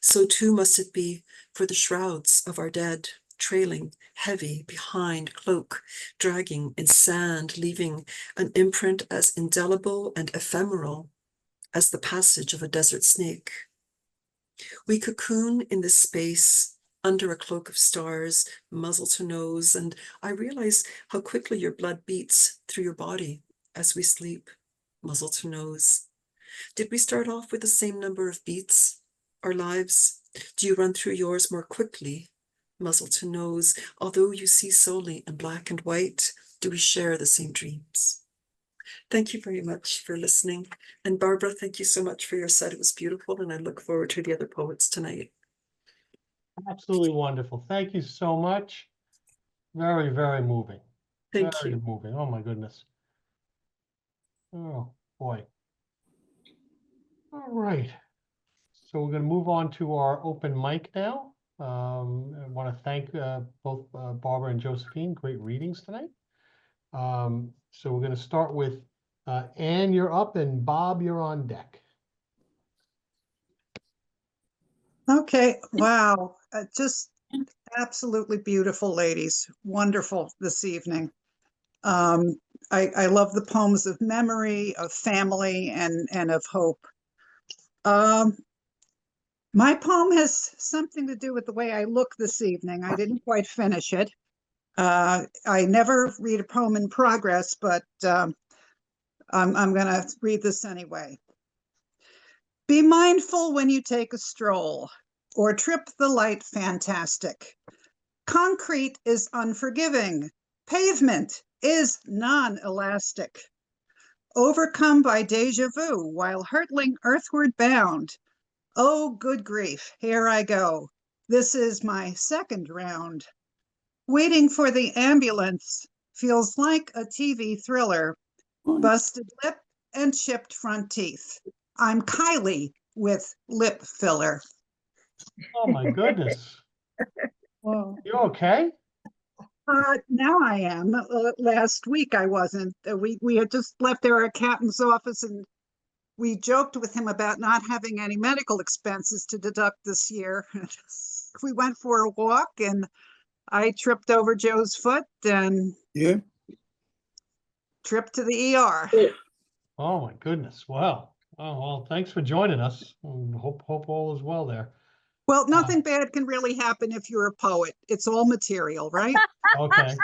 So too must it be for the shrouds of our dead, trailing heavy behind cloak, dragging in sand, leaving an imprint as indelible and ephemeral as the passage of a desert snake. We cocoon in this space under a cloak of stars, muzzle to nose, and I realize how quickly your blood beats through your body as we sleep, muzzle to nose. Did we start off with the same number of beats, our lives? Do you run through yours more quickly, muzzle to nose? Although you see solely in black and white, do we share the same dreams? Thank you very much for listening. And Barbara, thank you so much for your set. It was beautiful, and I look forward to the other poets tonight. Absolutely wonderful. Thank you so much. Very, very moving. Thank Very you. moving. Oh my goodness. Oh boy. All right. So we're going to move on to our open mic now. I want to thank both Barbara and Josephine. Great readings tonight. So we're going to start with Anne, you're up, and Bob, you're on deck. Okay, wow. Just absolutely beautiful ladies. Wonderful this evening. I love the poems of memory, of family, and of hope. My poem has something to do with the way I look this evening. I didn't quite finish it. I never read a poem in progress, but I'm going to read this anyway. Be mindful when you take a stroll or trip the light fantastic. Concrete is unforgiving. Pavement is non-elastic. Overcome by deja vu while hurtling earthward bound. Oh, good grief, here I go. This is my second round. Waiting for the ambulance feels like a TV thriller. Busted lip and chipped front teeth. I'm Kylie with lip filler. Oh my goodness. Whoa. You okay? Now I am. Last week I wasn't. We had just left our accountant's office, and we joked with him about not having any medical expenses to deduct this year. We went for a walk, and I tripped over Joe's foot and tripped to the ER. Oh my goodness. Wow. Oh, well, thanks for joining us. Hope all is well there. Well, nothing bad can really happen if you're a poet. It's all material, right? Okay.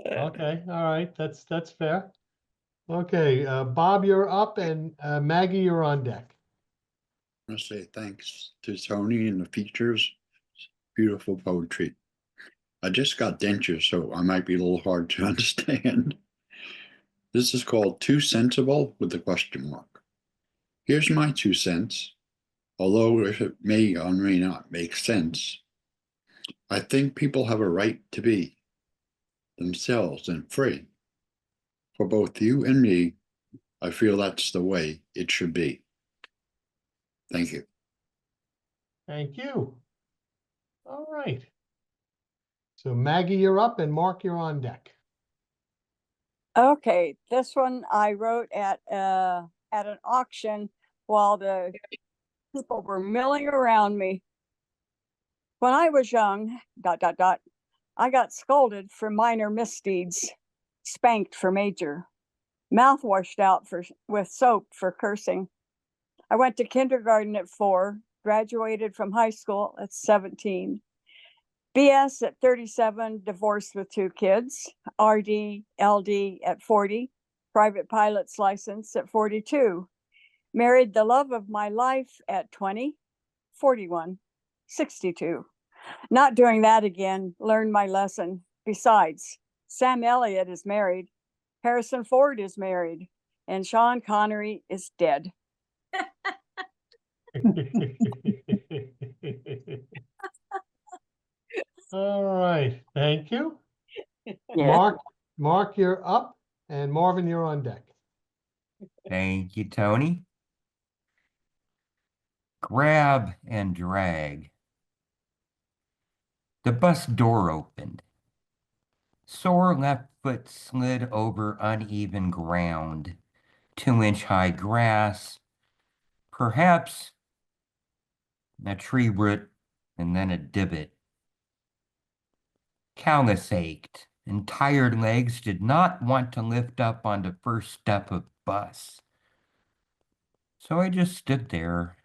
Okay. All right. That's fair. Okay. Bob, you're up, and Maggie, you're on deck. I say thanks to Tony and the features. Beautiful poetry. I just got dentures, so I might be a little hard to understand. This is called Too Sensible with a question mark. Here's my 2 cents. Although it may or may not make sense, I think people have a right to be themselves and free. For both you and me, I feel that's the way it should be. Thank you. Thank you. All right. So Maggie, you're up, and Mark, you're on deck. Okay, this one I wrote at an auction while the people were milling around me. When I was young, ... I got scolded for minor misdeeds, spanked for major, mouth washed out with soap for cursing. I went to kindergarten at 4, graduated from high school at 17. BS at 37, divorced with 2 kids, RD, LD at 40, private pilot's license at 42, married the love of my life at 20, 41, 62. Not doing that again, learned my lesson. Besides, Sam Elliott is married, Harrison Ford is married, and Sean Connery is dead. All right, thank you. Yeah. Mark, you're up, and Marvin, you're on deck. Thank you, Tony. Grab and drag. The bus door opened. Sore left foot slid over uneven ground, 2-inch high grass, perhaps a tree root, and then a divot. Callus ached, and tired legs did not want to lift up on the first step of bus. So I just stood there,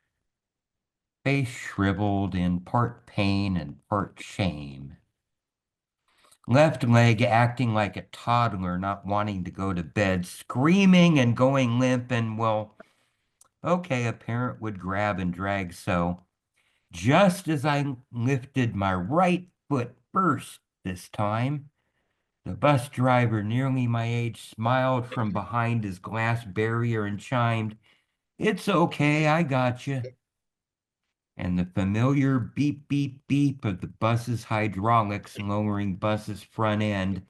face shriveled in part pain and part shame. Left leg acting like a toddler not wanting to go to bed, screaming and going limp, and well, okay, a parent would grab and drag so. Just as I lifted my right foot first this time, the bus driver, nearly my age, smiled from behind his glass barrier and chimed, "It's okay, I got you." And the familiar beep, beep, beep of the bus's hydraulics lowering bus's front end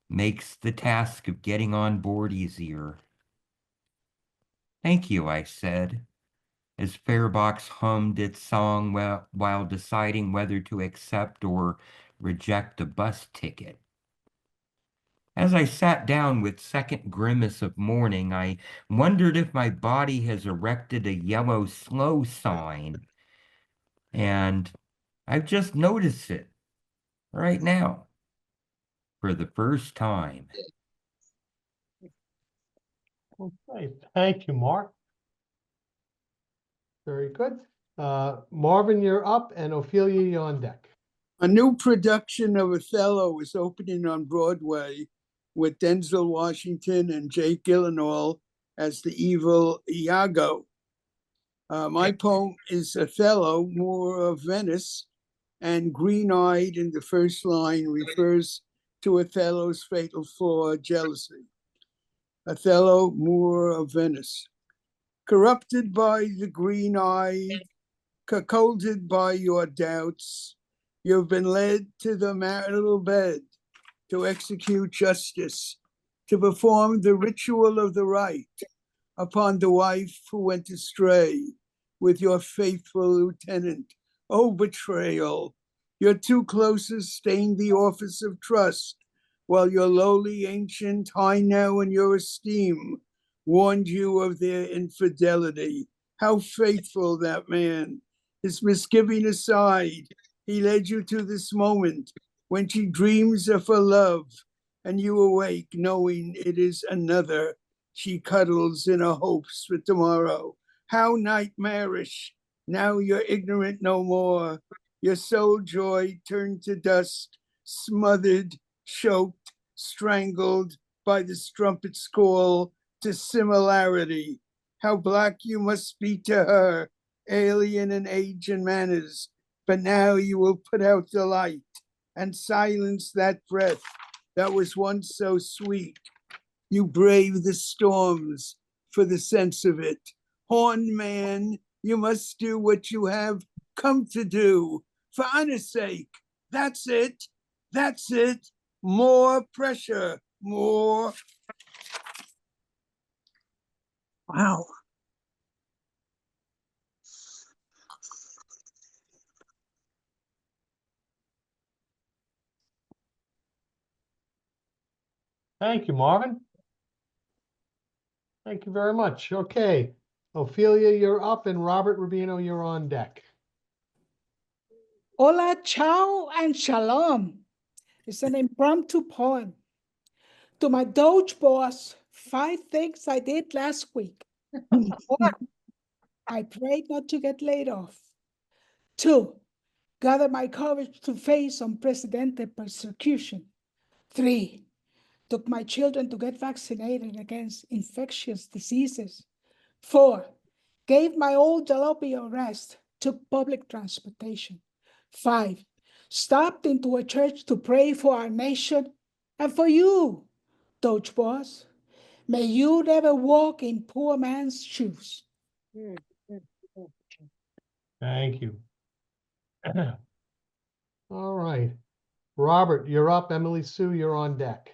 makes the task of getting on board easier. "Thank you," I said, as Farebox hummed its song while deciding whether to accept or reject a bus ticket. As I sat down with second grimace of mourning, I wondered if my body has erected a yellow slow sign. And I've just noticed it right now for the first time. Okay, thank you, Mark. Very good. Marvin, you're up, and Ophelia, you're on deck. A new production of Othello is opening on Broadway with Denzel Washington and Jake Gyllenhaal as the evil Iago. My poem is Othello, Moor of Venice, and green-eyed in the first line refers to Othello's fatal flaw, jealousy. Othello, Moor of Venice. Corrupted by the green-eyed, cuckolded by your doubts, you've been led to the marital bed to execute justice, to perform the ritual of the rite upon the wife who went astray with your faithful lieutenant. Oh, betrayal! Your two closest stained the office of trust, while your lowly ancient, high now in your esteem, warned you of their infidelity. How faithful that man! His misgiving aside, he led you to this moment when she dreams of her love, and you awake knowing it is another she cuddles in her hopes for tomorrow. How nightmarish! Now you're ignorant no more. Your soul joy turned to dust, smothered, choked, strangled by the strumpet's call to similarity. How black you must be to her, alien in age and manners, but now you will put out the light and silence that breath that was once so sweet. You brave the storms for the sense of it. Horned man, you must do what you have come to do. For honor's sake, that's it, that's it. More pressure, more. Wow. Thank you, Marvin. Thank you very much. Okay. Ophelia, you're up, and Robert Rubino, you're on deck. Hola, ciao, and shalom. It's an impromptu poem. To my Doge boss, 5 things I did last week. 1, I prayed not to get laid off. 2, gather my courage to face unprecedented persecution. 3, took my children to get vaccinated against infectious diseases. 4, gave my old jalopy a rest, took public transportation. 5, stopped into a church to pray for our nation and for you, Doge boss. May you never walk in poor man's shoes. Thank you. All right. Robert, you're up. Emily Sue, you're on deck.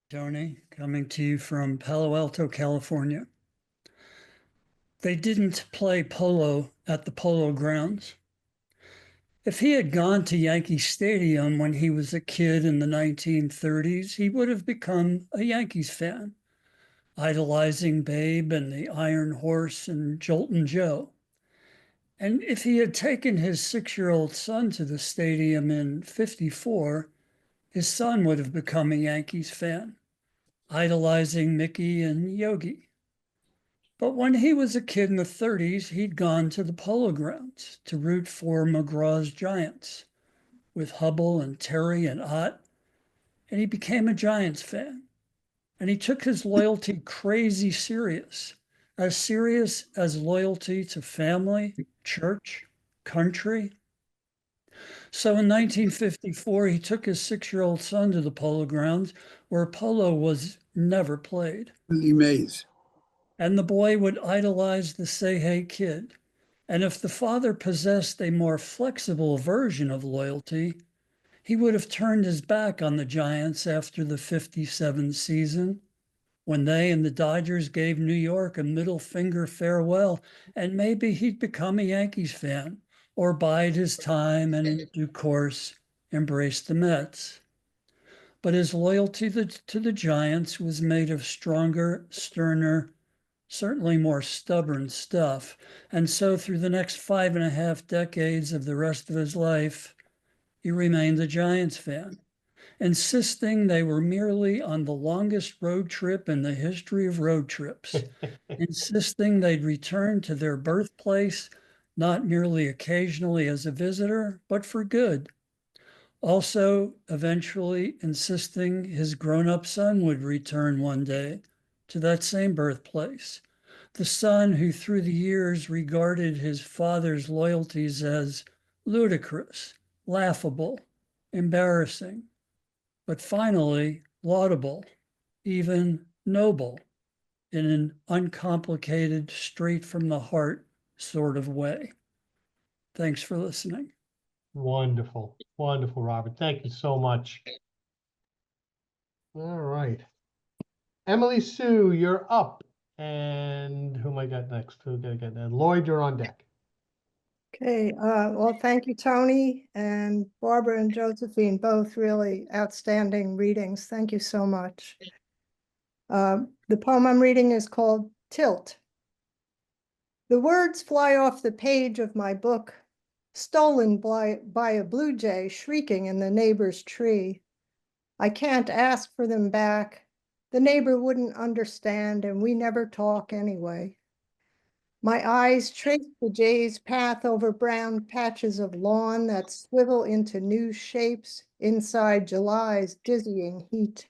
Tony, coming to you from Palo Alto, California. They didn't play polo at the Polo Grounds. If he had gone to Yankee Stadium when he was a kid in the 1930s, he would have become a Yankees fan, idolizing Babe and the Iron Horse and Joltin' Joe. And if he had taken his 6-year-old son to the stadium in '54, his son would have become a Yankees fan, idolizing Mickey and Yogi. But when he was a kid in the '30s, he'd gone to the Polo Grounds to root for McGraw's Giants with Hubble and Terry and Ott, and he became a Giants fan. And he took his loyalty crazy serious as loyalty to family, church, country. So in 1954, he took his 6-year-old son to the Polo Grounds where polo was never played. Willie Mays. And the boy would idolize the Say Hey kid. And if the father possessed a more flexible version of loyalty, he would have turned his back on the Giants after the '57 season, when they and the Dodgers gave New York a middle finger farewell, and maybe he'd become a Yankees fan or bide his time and in due course embrace the Mets. But his loyalty to the Giants was made of stronger, sterner, certainly more stubborn stuff. And so through the next 5.5 decades of the rest of his life, he remained a Giants fan, insisting they were merely on the longest road trip in the history of road trips, insisting they'd return to their birthplace, not merely occasionally as a visitor, but for good. Also, eventually insisting his grown-up son would return one day to that same birthplace. The son who through the years regarded his father's loyalties as ludicrous, laughable, embarrassing, but finally laudable, even noble, in an uncomplicated, straight from the heart sort of way. Thanks for listening. Wonderful. Wonderful, Robert. Thank you so much. All right. Emily Sue, you're up. And who am I got next? Who did I get that? Lloyd, you're on deck. Okay, well, thank you, Tony, and Barbara and Josephine, both really outstanding readings. Thank you so much. The poem I'm reading is called Tilt. The words fly off the page of my book, stolen by a blue jay shrieking in the neighbor's tree. I can't ask for them back. The neighbor wouldn't understand, and we never talk anyway. My eyes trace the jay's path over brown patches of lawn that swivel into new shapes inside July's dizzying heat.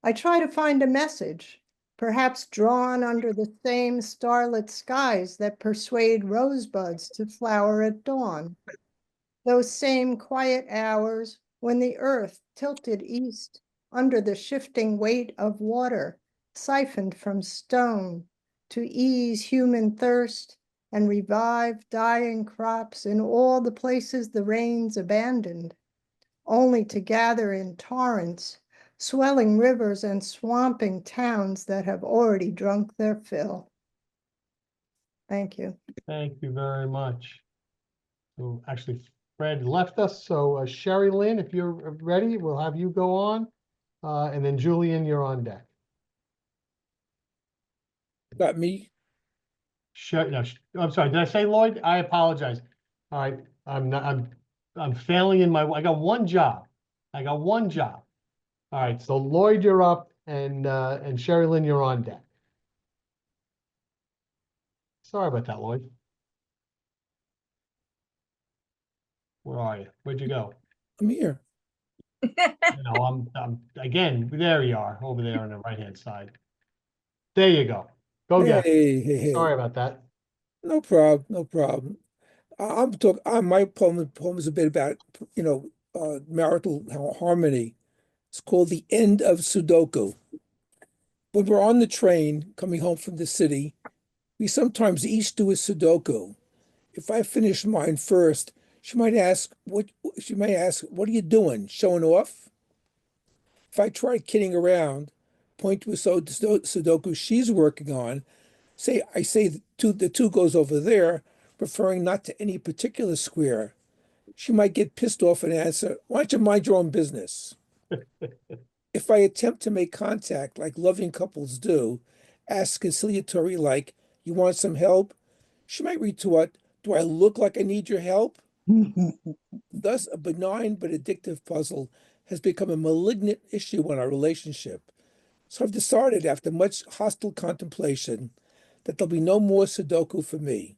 I try to find a message, perhaps drawn under the same starlit skies that persuade rosebuds to flower at dawn. Those same quiet hours when the earth tilted east under the shifting weight of water siphoned from stone to ease human thirst and revive dying crops in all the places the rains abandoned, only to gather in torrents, swelling rivers and swamping towns that have already drunk their fill. Thank you. Thank you very much. So actually, Fred left us. So Sherry Lynn, if you're ready, we'll have you go on. And then Julian, you're on deck. Got me? Sure, no, I'm sorry, did I say Lloyd? I apologize. All right, I'm failing in my, I got one job. I got one job. All right, so Lloyd, you're up, and Sherry Lynn, you're on deck. Sorry about that, Lloyd. Where are you? Where'd you go? I'm here. Again, there you are, over there on the right-hand side. There you go. Go get it. Hey. Sorry about that. No problem, no problem. My poem is a bit about, marital harmony. It's called The End of Sudoku. When we're on the train coming home from the city, we sometimes each do a Sudoku. If I finish mine first, she might ask, what are you doing? Showing off? If I try kidding around, point to a Sudoku she's working on, I say the two goes over there, referring not to any particular square. She might get pissed off and answer, why don't you mind your own business? If I attempt to make contact like loving couples do, ask conciliatory like, you want some help? She might retort, do I look like I need your help? Thus, a benign but addictive puzzle has become a malignant issue in our relationship. So I've decided, after much hostile contemplation, that there'll be no more Sudoku for me.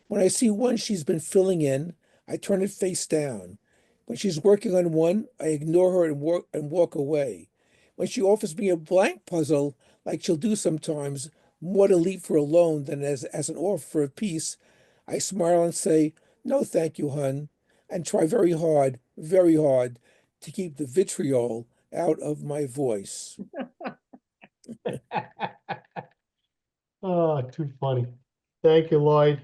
When I see one she's been filling in, I turn it face down. When she's working on one, I ignore her and walk away. When she offers me a blank puzzle, like she'll do sometimes, more to leave her alone than as an offer of peace, I smile and say, no, thank you, hun, and try very hard, to keep the vitriol out of my voice. Oh, too funny. Thank you, Lloyd.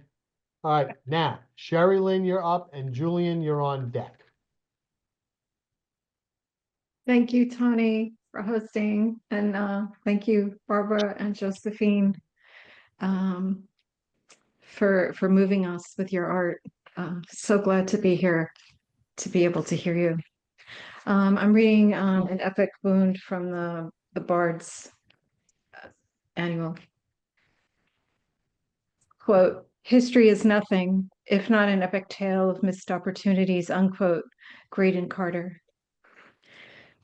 All right, now, Sherry Lynn, you're up, and Julian, you're on deck. Thank you, Tony, for hosting, and thank you, Barbara and Josephine, for moving us with your art. So glad to be here, to be able to hear you. I'm reading an epic wound from the Bard's annual. Quote, history is nothing, if not an epic tale of missed opportunities, unquote, Graydon Carter.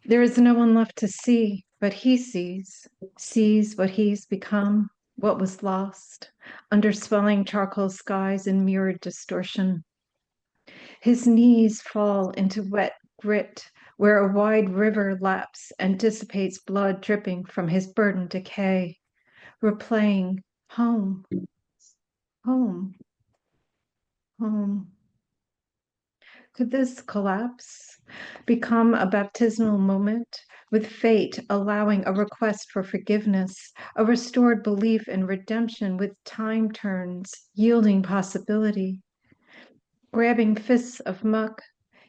There is no one left to see, but he sees what he's become, what was lost, under swelling charcoal skies in mirrored distortion. His knees fall into wet grit, where a wide river laps and dissipates blood dripping from his burdened decay, replaying home, home, home. Could this collapse become a baptismal moment, with fate allowing a request for forgiveness, a restored belief in redemption with time turns, yielding possibility? Grabbing fists of muck,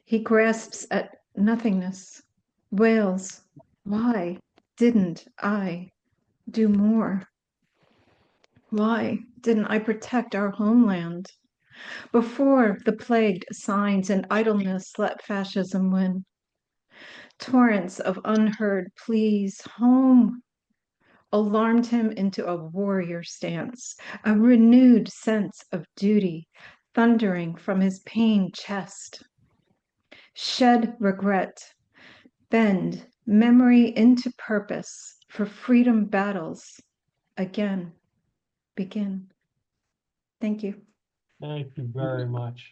he grasps at nothingness, wails, why didn't I do more? Why didn't I protect our homeland? Before the plagued signs and idleness let fascism win. Torrents of unheard pleas, home, alarmed him into a warrior stance, a renewed sense of duty thundering from his pained chest. Shed regret, bend memory into purpose for freedom battles again begin. Thank you. Thank you very much.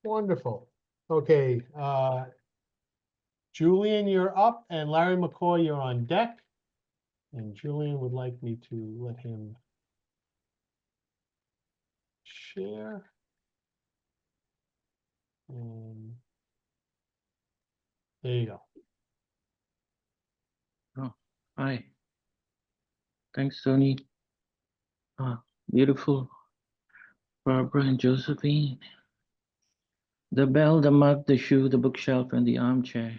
Wonderful. Okay, Julian, you're up, and Larry McCoy, you're on deck. And Julian would like me to let him share. And there you go. Oh, hi. Thanks, Tony. Beautiful Barbara and Josephine. The bell, the mug, the shoe, the bookshelf, and the armchair.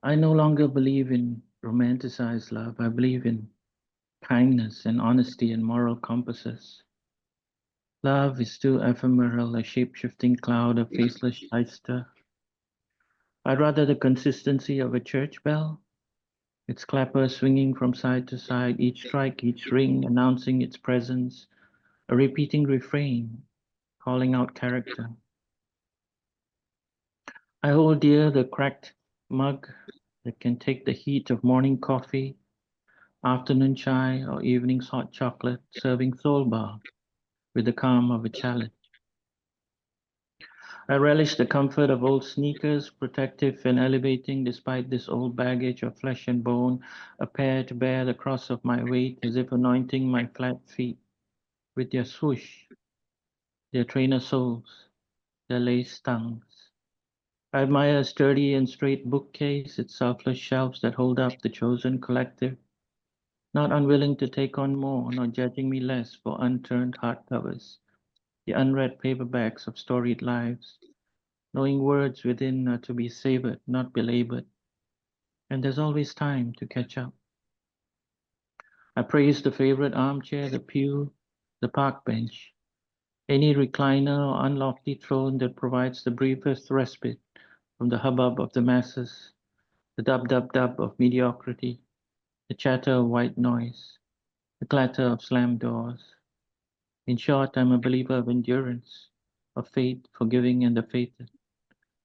I no longer believe in romanticized love. I believe in kindness and honesty and moral compasses. Love is too ephemeral, a shape-shifting cloud, a faceless shyster. I'd rather the consistency of a church bell its clappers swinging from side to side, each strike, each ring announcing its presence, a repeating refrain calling out character. I hold dear the cracked mug that can take the heat of morning coffee, afternoon chai, or evening's hot chocolate, serving soul bar with the calm of a chalice. I relish the comfort of old sneakers, protective and elevating despite this old baggage of flesh and bone, a pair to bear the cross of my weight as if anointing my flat feet with their swoosh, their trainer soles, their lace tongues. I admire a sturdy and straight bookcase, its selfless shelves that hold up the chosen collective, not unwilling to take on more, nor judging me less for unturned hardcovers, the unread paperbacks of storied lives, knowing words within are to be savored, not belabored, and there's always time to catch up. I praise the favorite armchair, the pew, the park bench, any recliner or unlofty throne that provides the briefest respite from the hubbub of the masses, the dub-dub-dub of mediocrity, the chatter of white noise, the clatter of slammed doors. In short, I'm a believer of endurance, of fate, forgiving and the fated,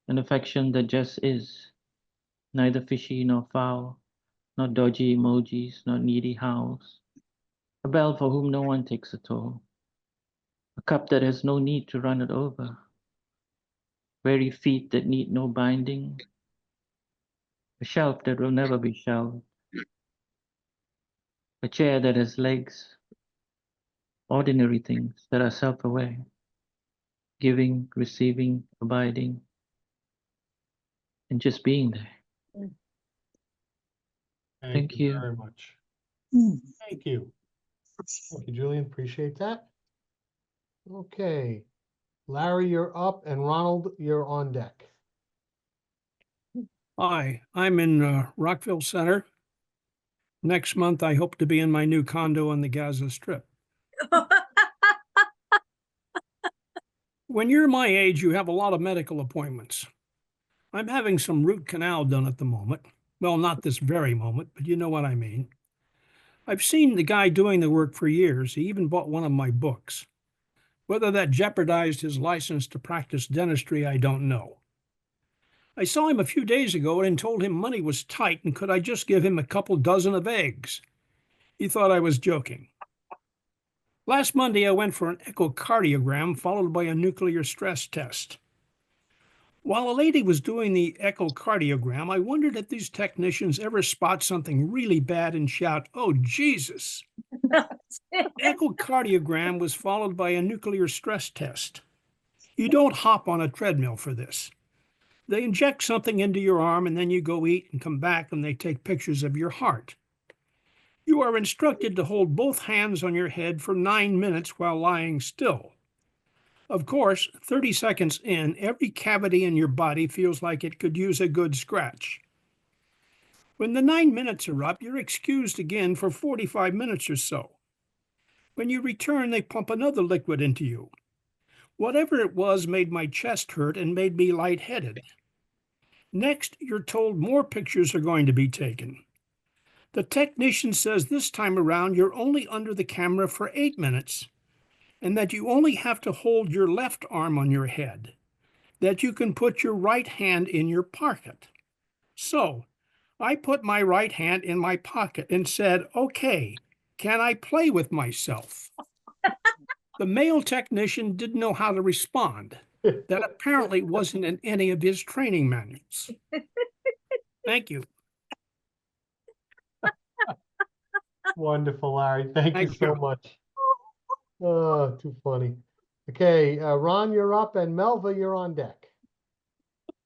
an affection that just is, neither fishy nor foul, not dodgy emojis, not needy howls, a bell for whom no one takes a toll, a cup that has no need to run it over, weary feet that need no binding, a shelf that will never be shelved, a chair that has legs, ordinary things that are self-aware, giving, receiving, abiding, and just being there. Thank you. Very much. Mm. Thank you. Thank you, Julian. Appreciate that. Okay. Larry, you're up, and Ronald, you're on deck. Hi, I'm in Rockville Center. Next month, I hope to be in my new condo on the Gaza Strip. When you're my age, you have a lot of medical appointments. I'm having some root canal done at the moment. Well, not this very moment, but you know what I mean. I've seen the guy doing the work for years. He even bought one of my books. Whether that jeopardized his license to practice dentistry, I don't know. I saw him a few days ago and told him money was tight and could I just give him a couple dozen of eggs. He thought I was joking. Last Monday, I went for an echocardiogram followed by a nuclear stress test. While a lady was doing the echocardiogram, I wondered if these technicians ever spot something really bad and shout, "Oh, Jesus." Echocardiogram was followed by a nuclear stress test. You don't hop on a treadmill for this. They inject something into your arm and then you go eat and come back and they take pictures of your heart. You are instructed to hold both hands on your head for 9 minutes while lying still. Of course, 30 seconds in, every cavity in your body feels like it could use a good scratch. When the 9 minutes are up, you're excused again for 45 minutes or so. When you return, they pump another liquid into you. Whatever it was made my chest hurt and made me lightheaded. Next, you're told more pictures are going to be taken. The technician says this time around you're only under the camera for 8 minutes, and that you only have to hold your left arm on your head, that you can put your right hand in your pocket. So, I put my right hand in my pocket and said, "Okay, can I play with myself?" The male technician didn't know how to respond. That apparently wasn't in any of his training manuals. Thank you. Wonderful, Larry. Thank you Thank so you. much. Oh, too funny. Okay, Ron, you're up, and Melva, you're on deck.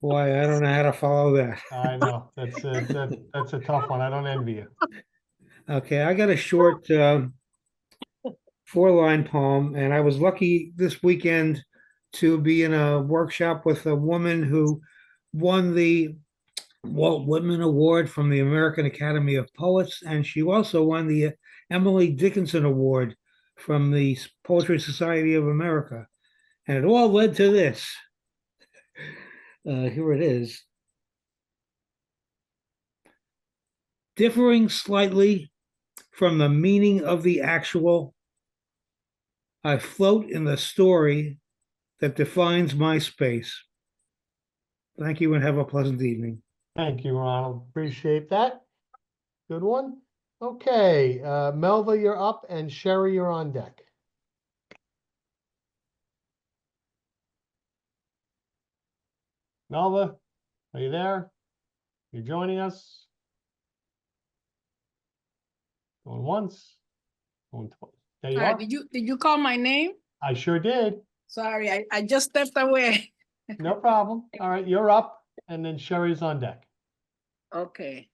Boy, I don't know how to follow that. I know that's a tough one. I don't envy you. Okay, I got a short 4-line poem, and I was lucky this weekend to be in a workshop with a woman who won the Walt Whitman Award from the American Academy of Poets, and she also won the Emily Dickinson Award from the Poetry Society of America. And it all led to this. Here it is. differing slightly from the meaning of the actual. I float in the story that defines my space. Thank you and have a pleasant evening. Thank you, Ronald. Appreciate that. Good one. Okay, Melva, you're up, and Sherry, you're on deck. Melva, are you there? You joining us? Going once, going twice. There you are. Did you call my name? I sure did. Sorry, I just stepped away. No problem. All right, you're up, and then Sherry's on deck. Okay.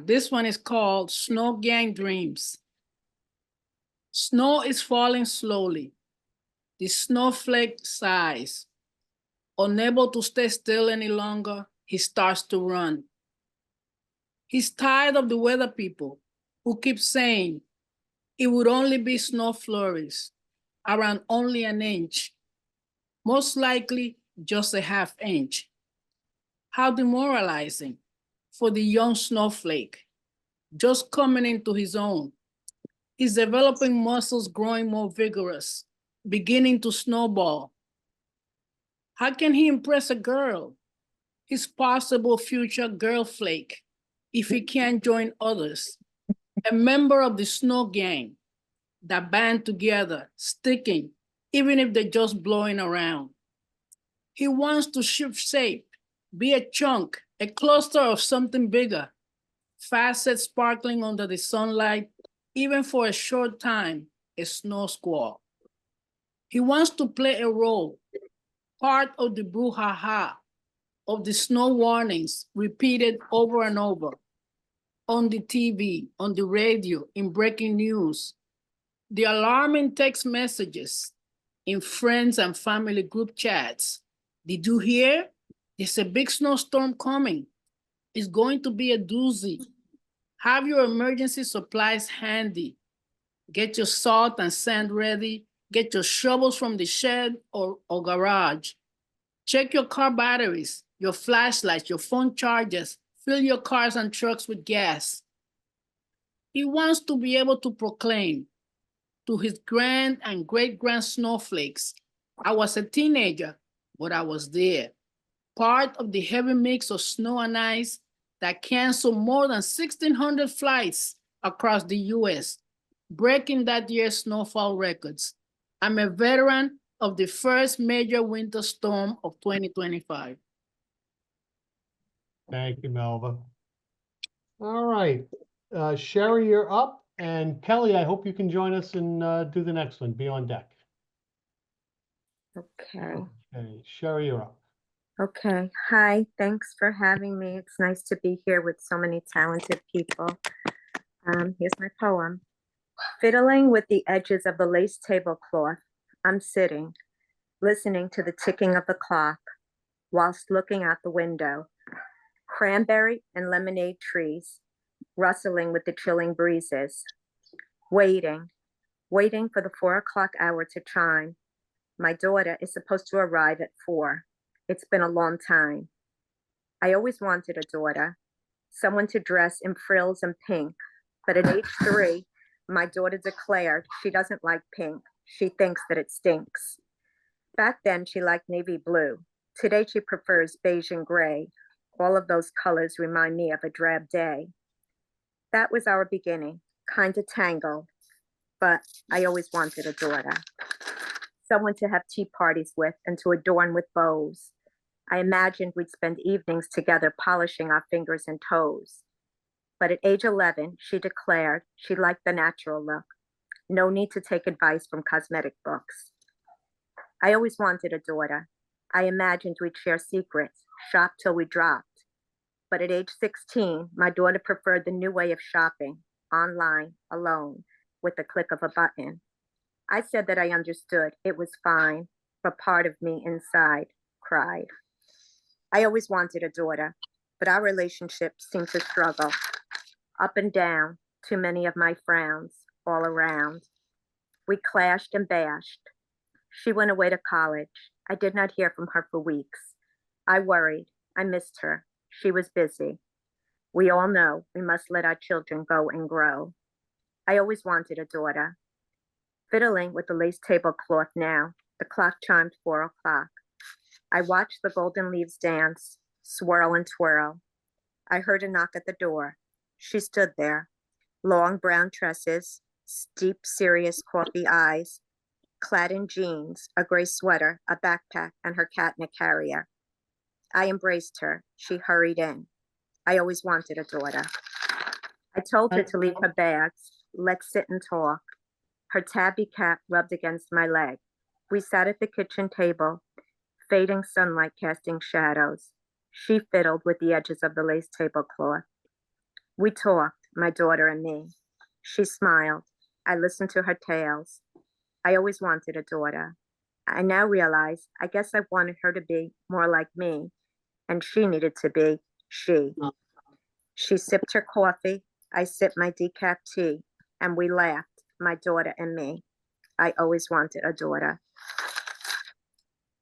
This one is called Snow Gang Dreams. Snow is falling slowly. The snowflake sighs. Unable to stay still any longer, he starts to run. He's tired of the weather people who keep saying it would only be snow flurries, around only an inch, most likely just a half inch. How demoralizing for the young snowflake, just coming into his own. He's developing muscles growing more vigorous, beginning to snowball. How can he impress a girl, his possible future girl flake, if he can't join others? A member of the snow gang that band together, sticking, even if they're just blowing around. He wants to shift shape, be a chunk, a cluster of something bigger, facets sparkling under the sunlight, even for a short time, a snow squall. He wants to play a role, part of the brouhaha, of the snow warnings repeated over and over, on the TV, on the radio, in breaking news, the alarming text messages, in friends and family group chats. Did you hear? There's a big snowstorm coming. It's going to be a doozy. Have your emergency supplies handy. Get your salt and sand ready. Get your shovels from the shed or garage. Check your car batteries, your flashlights, your phone chargers. Fill your cars and trucks with gas. He wants to be able to proclaim to his grand and great-grand snowflakes, I was a teenager, but I was there. Part of the heavy mix of snow and ice that canceled more than 1,600 flights across the US, breaking that year's snowfall records. I'm a veteran of the first major winter storm of 2025. Thank you, Melva. All right, Sherry, you're up, and Kelly, I hope you can join us and do the next one. Be on deck. Okay. Okay, Sherry, you're up. Okay. Hi, thanks for having me. It's nice to be here with so many talented people. Here's my poem. Fiddling with the edges of the lace tablecloth, I'm sitting, listening to the ticking of the clock, whilst looking out the window. Cranberry and lemonade trees, rustling with the chilling breezes. Waiting for the 4 o'clock hour to chime. My daughter is supposed to arrive at 4. It's been a long time. I always wanted a daughter, someone to dress in frills and pink, but at age 3, my daughter declared she doesn't like pink. She thinks that it stinks. Back then, she liked navy blue. Today, she prefers beige and gray. All of those colors remind me of a drab day. That was our beginning, kind of tangled, but I always wanted a daughter. Someone to have tea parties with and to adorn with bows. I imagined we'd spend evenings together polishing our fingers and toes. But at age 11, she declared she liked the natural look. No need to take advice from cosmetic books. I always wanted a daughter. I imagined we'd share secrets, shop till we dropped. But at age 16, my daughter preferred the new way of shopping, online, alone, with the click of a button. I said that I understood, it was fine, but part of me inside cried. I always wanted a daughter, but our relationship seemed to struggle. Up and down, too many of my frowns, all around. We clashed and bashed. She went away to college. I did not hear from her for weeks. I worried. I missed her. She was busy. We all know we must let our children go and grow. I always wanted a daughter. Fiddling with the lace tablecloth now, the clock chimed 4 o'clock. I watched the golden leaves dance, swirl and twirl. I heard a knock at the door. She stood there, long brown tresses, deep, serious coffee eyes, clad in jeans, a gray sweater, a backpack, and her cat in a carrier. I embraced her. She hurried in. I always wanted a daughter. I told her to leave her bags. Let's sit and talk. Her tabby cap rubbed against my leg. We sat at the kitchen table, fading sunlight casting shadows. She fiddled with the edges of the lace tablecloth. We talked, my daughter and me. She smiled. I listened to her tales. I always wanted a daughter. I now realize I guess I wanted her to be more like me, and she needed to be she. She sipped her coffee. I sipped my decaf tea, and we laughed, my daughter and me. I always wanted a daughter.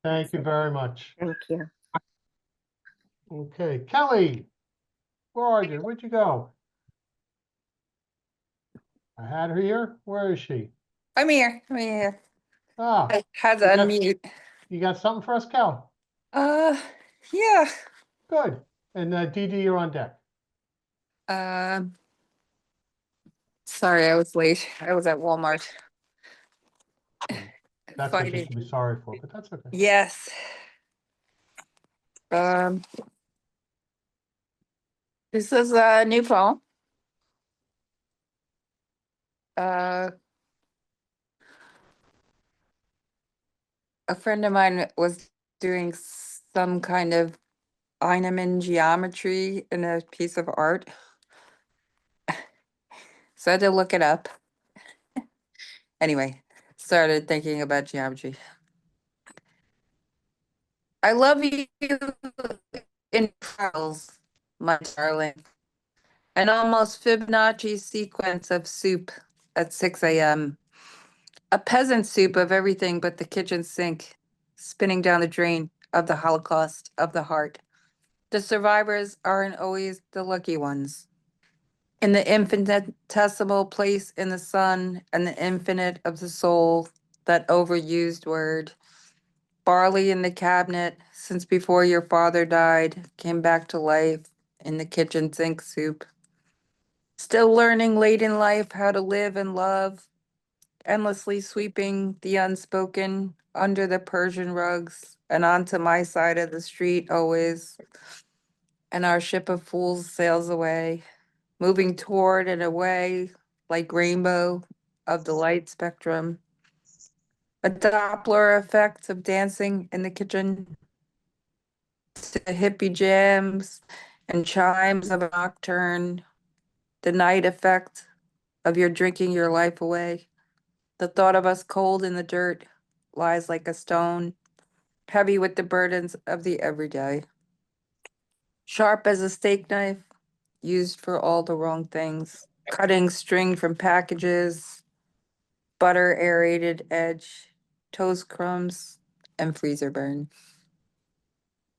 Thank you very much. Thank you. Okay, Kelly, where are you? Where'd you go? I had her here. Where is she? I'm here. I'm here. Ah, I had to you got- unmute. You got something for us, Kel? Yeah. Good. And Dee Dee, you're on deck. Sorry, I was late. I was at Walmart. That's what you Fighting. should be sorry for, but that's okay. Yes. This is a new poem. A friend of mine was doing some kind of Einemann geometry in a piece of art. So I had to look it up. Anyway, started thinking about geometry. I love you in trials, my darling. An almost Fibonacci sequence of soup at 6 a.m. A peasant soup of everything but the kitchen sink, spinning down the drain of the Holocaust of the heart. The survivors aren't always the lucky ones. In the infinitesimal place in the sun and the infinite of the soul, that overused word. Barley in the cabinet, since before your father died, came back to life in the kitchen sink soup. Still learning late in life how to live and love, endlessly sweeping the unspoken under the Persian rugs and onto my side of the street always. And our ship of fools sails away, moving toward and away like rainbow of the light spectrum. A Doppler effect of dancing in the kitchen to hippie jams and chimes of a nocturne. The night effect of your drinking your life away. The thought of us cold in the dirt lies like a stone, heavy with the burdens of the everyday. Sharp as a steak knife, used for all the wrong things. Cutting string from packages, butter aerated edge, toast crumbs, and freezer burn.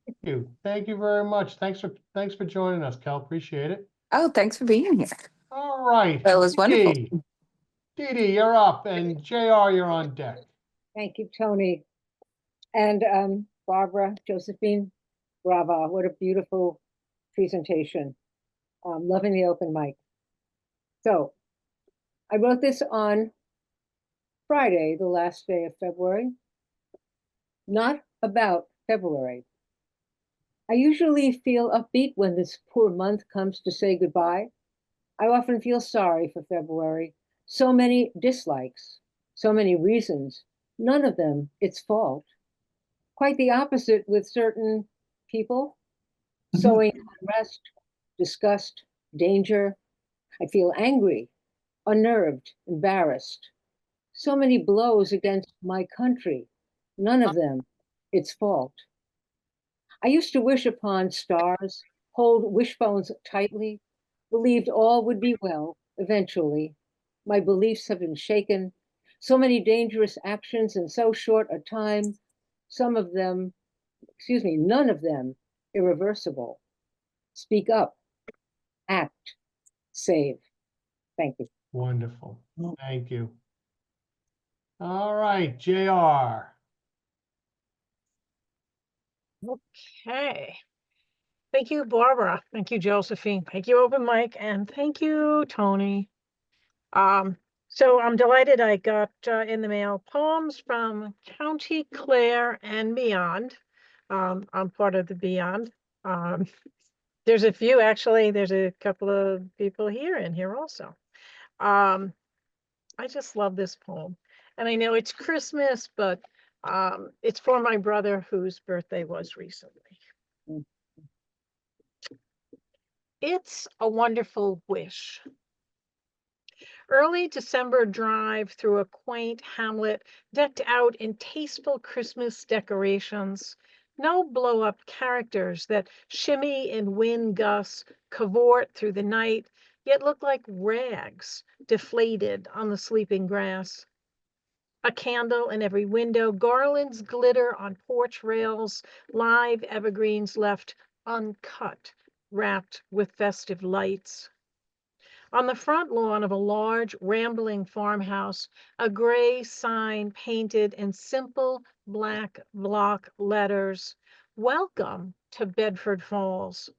Thank you. Thank you very much. Thanks for joining us, Kel. Appreciate it. Oh, thanks for being here. All right. That was wonderful. Dee Dee, you're up, and JR, you're on deck. Thank you, Tony. And Barbara, Josephine, brava. What a beautiful presentation. Loving the open mic. So I wrote this on Friday, the last day of February. Not about February. I usually feel upbeat when this poor month comes to say goodbye. I often feel sorry for February. So many dislikes, so many reasons, none of them its fault. Quite the opposite with certain people. Sowing unrest, disgust, danger. I feel angry, unnerved, embarrassed. So many blows against my country, none of them its fault. I used to wish upon stars, hold wishbones tightly, believed all would be well eventually. My beliefs have been shaken. So many dangerous actions in so short a time, some of them, none of them irreversible. Speak up. act, save. Thank you. Wonderful. Thank you. All right, JR. Okay. Thank you, Barbara. Thank you, Josephine. Thank you, Open Mic, and thank you, Tony. So I'm delighted I got in the mail poems from County Clare and beyond. I'm part of the Beyond. There's a few, actually. There's a couple of people here and here also. I just love this poem. And I know it's Christmas, but it's for my brother whose birthday was recently. It's a wonderful wish. Early December drive through a quaint hamlet decked out in tasteful Christmas decorations. No blow-up characters that shimmy in wind gusts, cavort through the night, yet look like rags deflated on the sleeping grass. A candle in every window, garlands glitter on porch rails, live evergreens left uncut, wrapped with festive lights. On the front lawn of a large, rambling farmhouse, a gray sign painted in simple black block letters, "Welcome to Bedford Falls."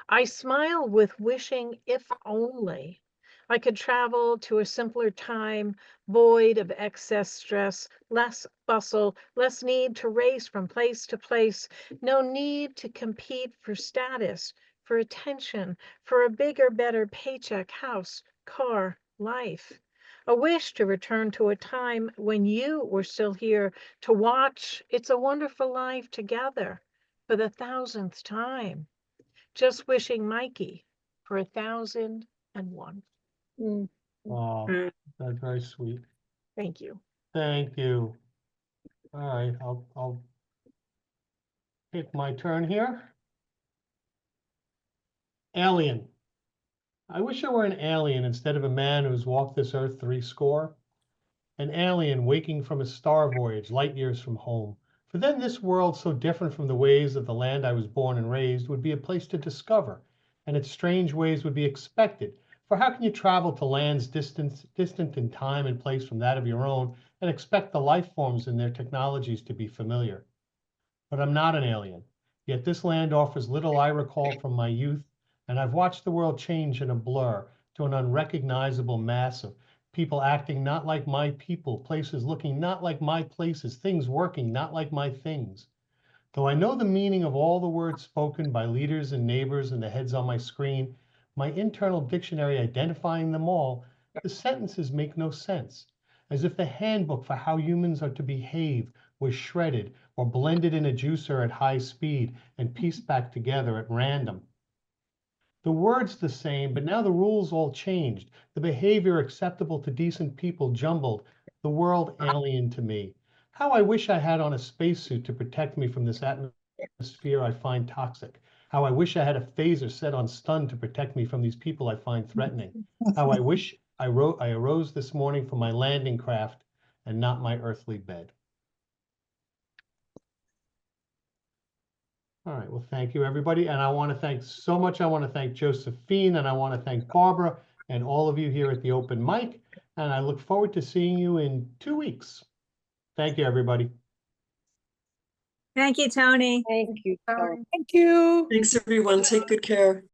I smile with wishing, if only I could travel to a simpler time, void of excess stress, less bustle, less need to race from place to place, no need to compete for status, for attention, for a bigger, better paycheck, house, car, life. A wish to return to a time when you were still here to watch It's a Wonderful Life together for the 1,000th time. Just wishing Mikey for 1,001. Oh, that's very sweet. Thank you. Thank you. All right, I'll take my turn here. Alien. I wish I were an alien instead of a man who's walked this earth 70. An alien waking from a star voyage light years from home. For then this world, so different from the ways of the land I was born and raised, would be a place to discover, and its strange ways would be expected. For how can you travel to lands distant in time and place from that of your own and expect the life forms and their technologies to be familiar? But I'm not an alien, yet this land offers little I recall from my youth, and I've watched the world change in a blur to an unrecognizable mass of people acting not like my people, places looking not like my places, things working not like my things. Though I know the meaning of all the words spoken by leaders and neighbors and the heads on my screen, my internal dictionary identifying them all, the sentences make no sense, as if the handbook for how humans are to behave was shredded or blended in a juicer at high speed and pieced back together at random. The words the same, but now the rules all changed. The behavior acceptable to decent people jumbled. The world alien to me. How I wish I had on a spacesuit to protect me from this atmosphere I find toxic. How I wish I had a phaser set on stun to protect me from these people I find threatening. How I wish I arose this morning from my landing craft and not my earthly bed. All right, well, thank you, everybody. And I want to thank so much. I want to thank Josephine and I want to thank Barbara and all of you here at the Open Mic. And I look forward to seeing you in 2 weeks. Thank you, everybody. Thank you, Tony. Thank you, Tony. Thank you. Thanks, everyone. Take good care.